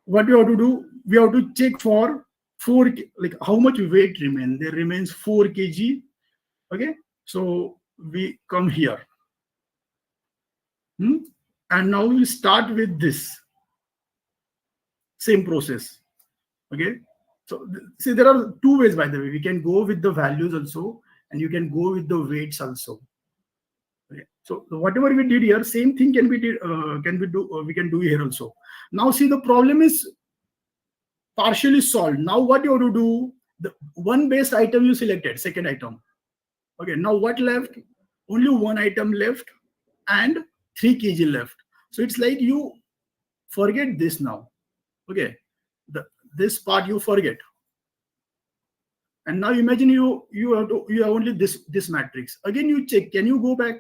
what we have to do, we have to check for 4, like how much weight remains. There remains 4 kg. Okay, so we come here. And now we start with this. Same process. Okay, so see, there are 2 ways, by the way. We can go with the values also, and you can go with the weights also. Okay. So whatever we did here, same thing can be we can do here also. Now see, the problem is partially solved. Now what you have to do, the one base item you selected, second item. Okay, now what left? Only one item left and 3 kg left. So it's like you forget this now. Okay, this part you forget. And now imagine you have only this matrix. Again you check, can you go back?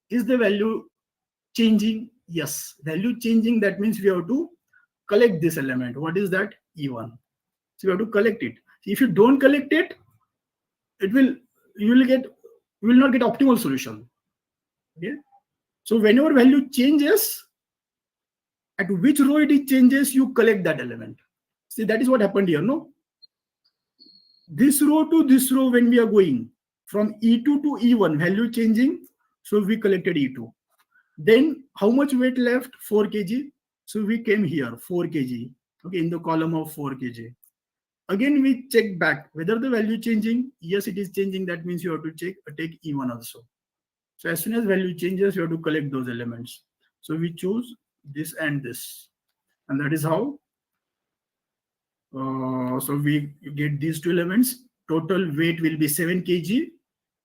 Is the value changing? Yes, value changing. That means we have to collect this element. What is that? E1. So you have to collect it. If you don't collect it, you will not get optimal solution. Okay. So whenever value changes, at which row it changes, you collect that element. See, that is what happened here, no? This row to this row, when we are going from E2 to E1, value changing, so we collected E2. Then how much weight left? 4 kg. So we came here, 4 kg. Okay, in the column of 4 kg. Again, we check back whether the value changing. Yes, it is changing. That means you have to take E1 also. So as soon as value changes, you have to collect those elements. So we choose this and this. And that is how. So we get these two elements. Total weight will be 7 kg,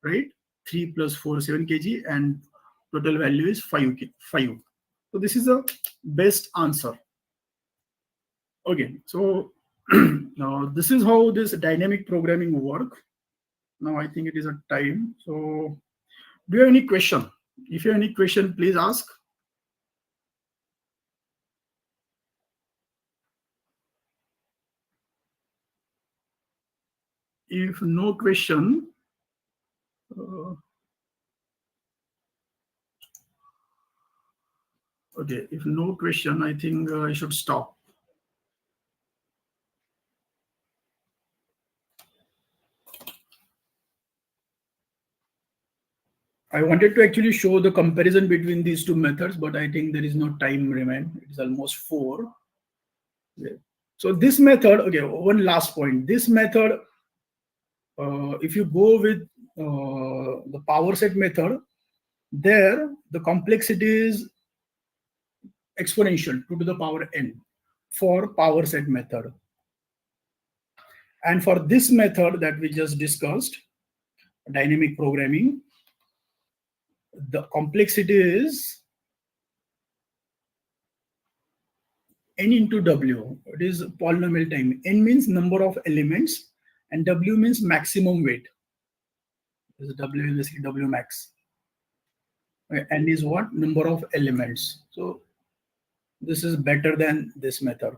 right? 3 plus 4, 7 kg. And total value is 5. So this is the best answer. Okay, so Now, this is how this dynamic programming work. Now, I think it is a time. So, do you have any question? If you have any question, please ask. If no question, okay, if no question, I think I should stop. I wanted to actually show the comparison between these two methods, but I think there is no time remain. It is almost 4. Yeah. So this method, okay, one last point. This method, if you go with the power set method, there the complexity is exponential 2 to the power n for power set method. And for this method that we just discussed, dynamic programming, the complexity is n into w. It is polynomial time. N means number of elements and w means maximum weight. This w is basically w max. Okay, n is what? Number of elements. So this is better than this method.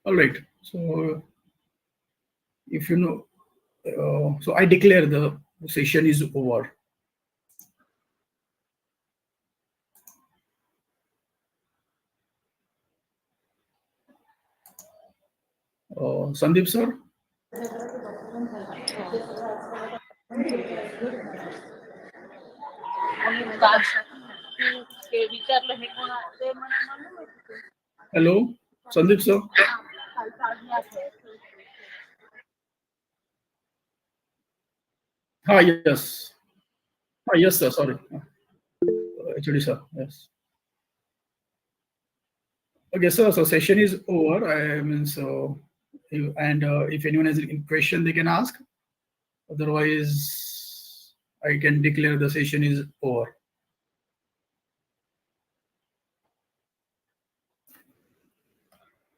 All right. So if you know, so I declare the session is over. Sandeep sir? Hello, Sandeep sir? Yes. Yes, sir. Sorry. Actually, sir. Yes. Okay, sir. So session is over. I mean, so, and if anyone has any question, they can ask. Otherwise, I can declare the session is over.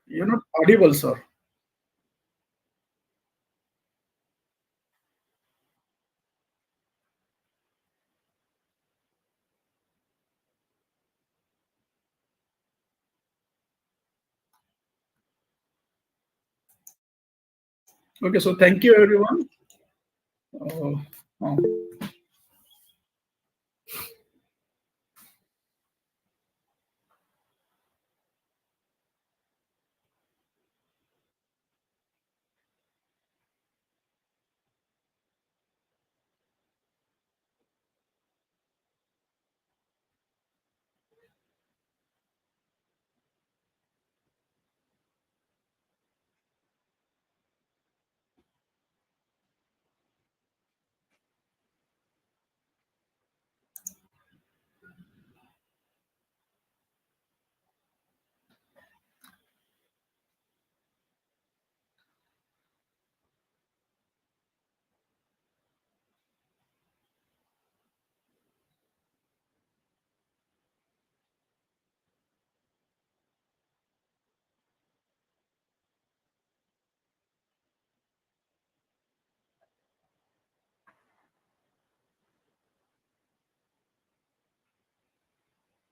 You're not audible, sir. Okay, so thank you, everyone. Uh,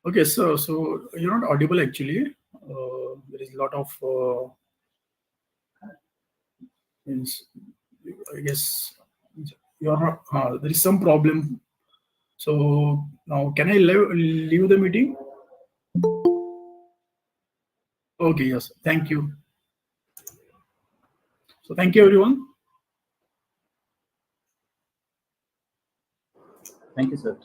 okay, sir. So you're not audible actually. There is a lot of means, I guess you're not, there is some problem. So now can I leave the meeting? Okay, yes. Thank you. So thank you, everyone. Thank you, sir.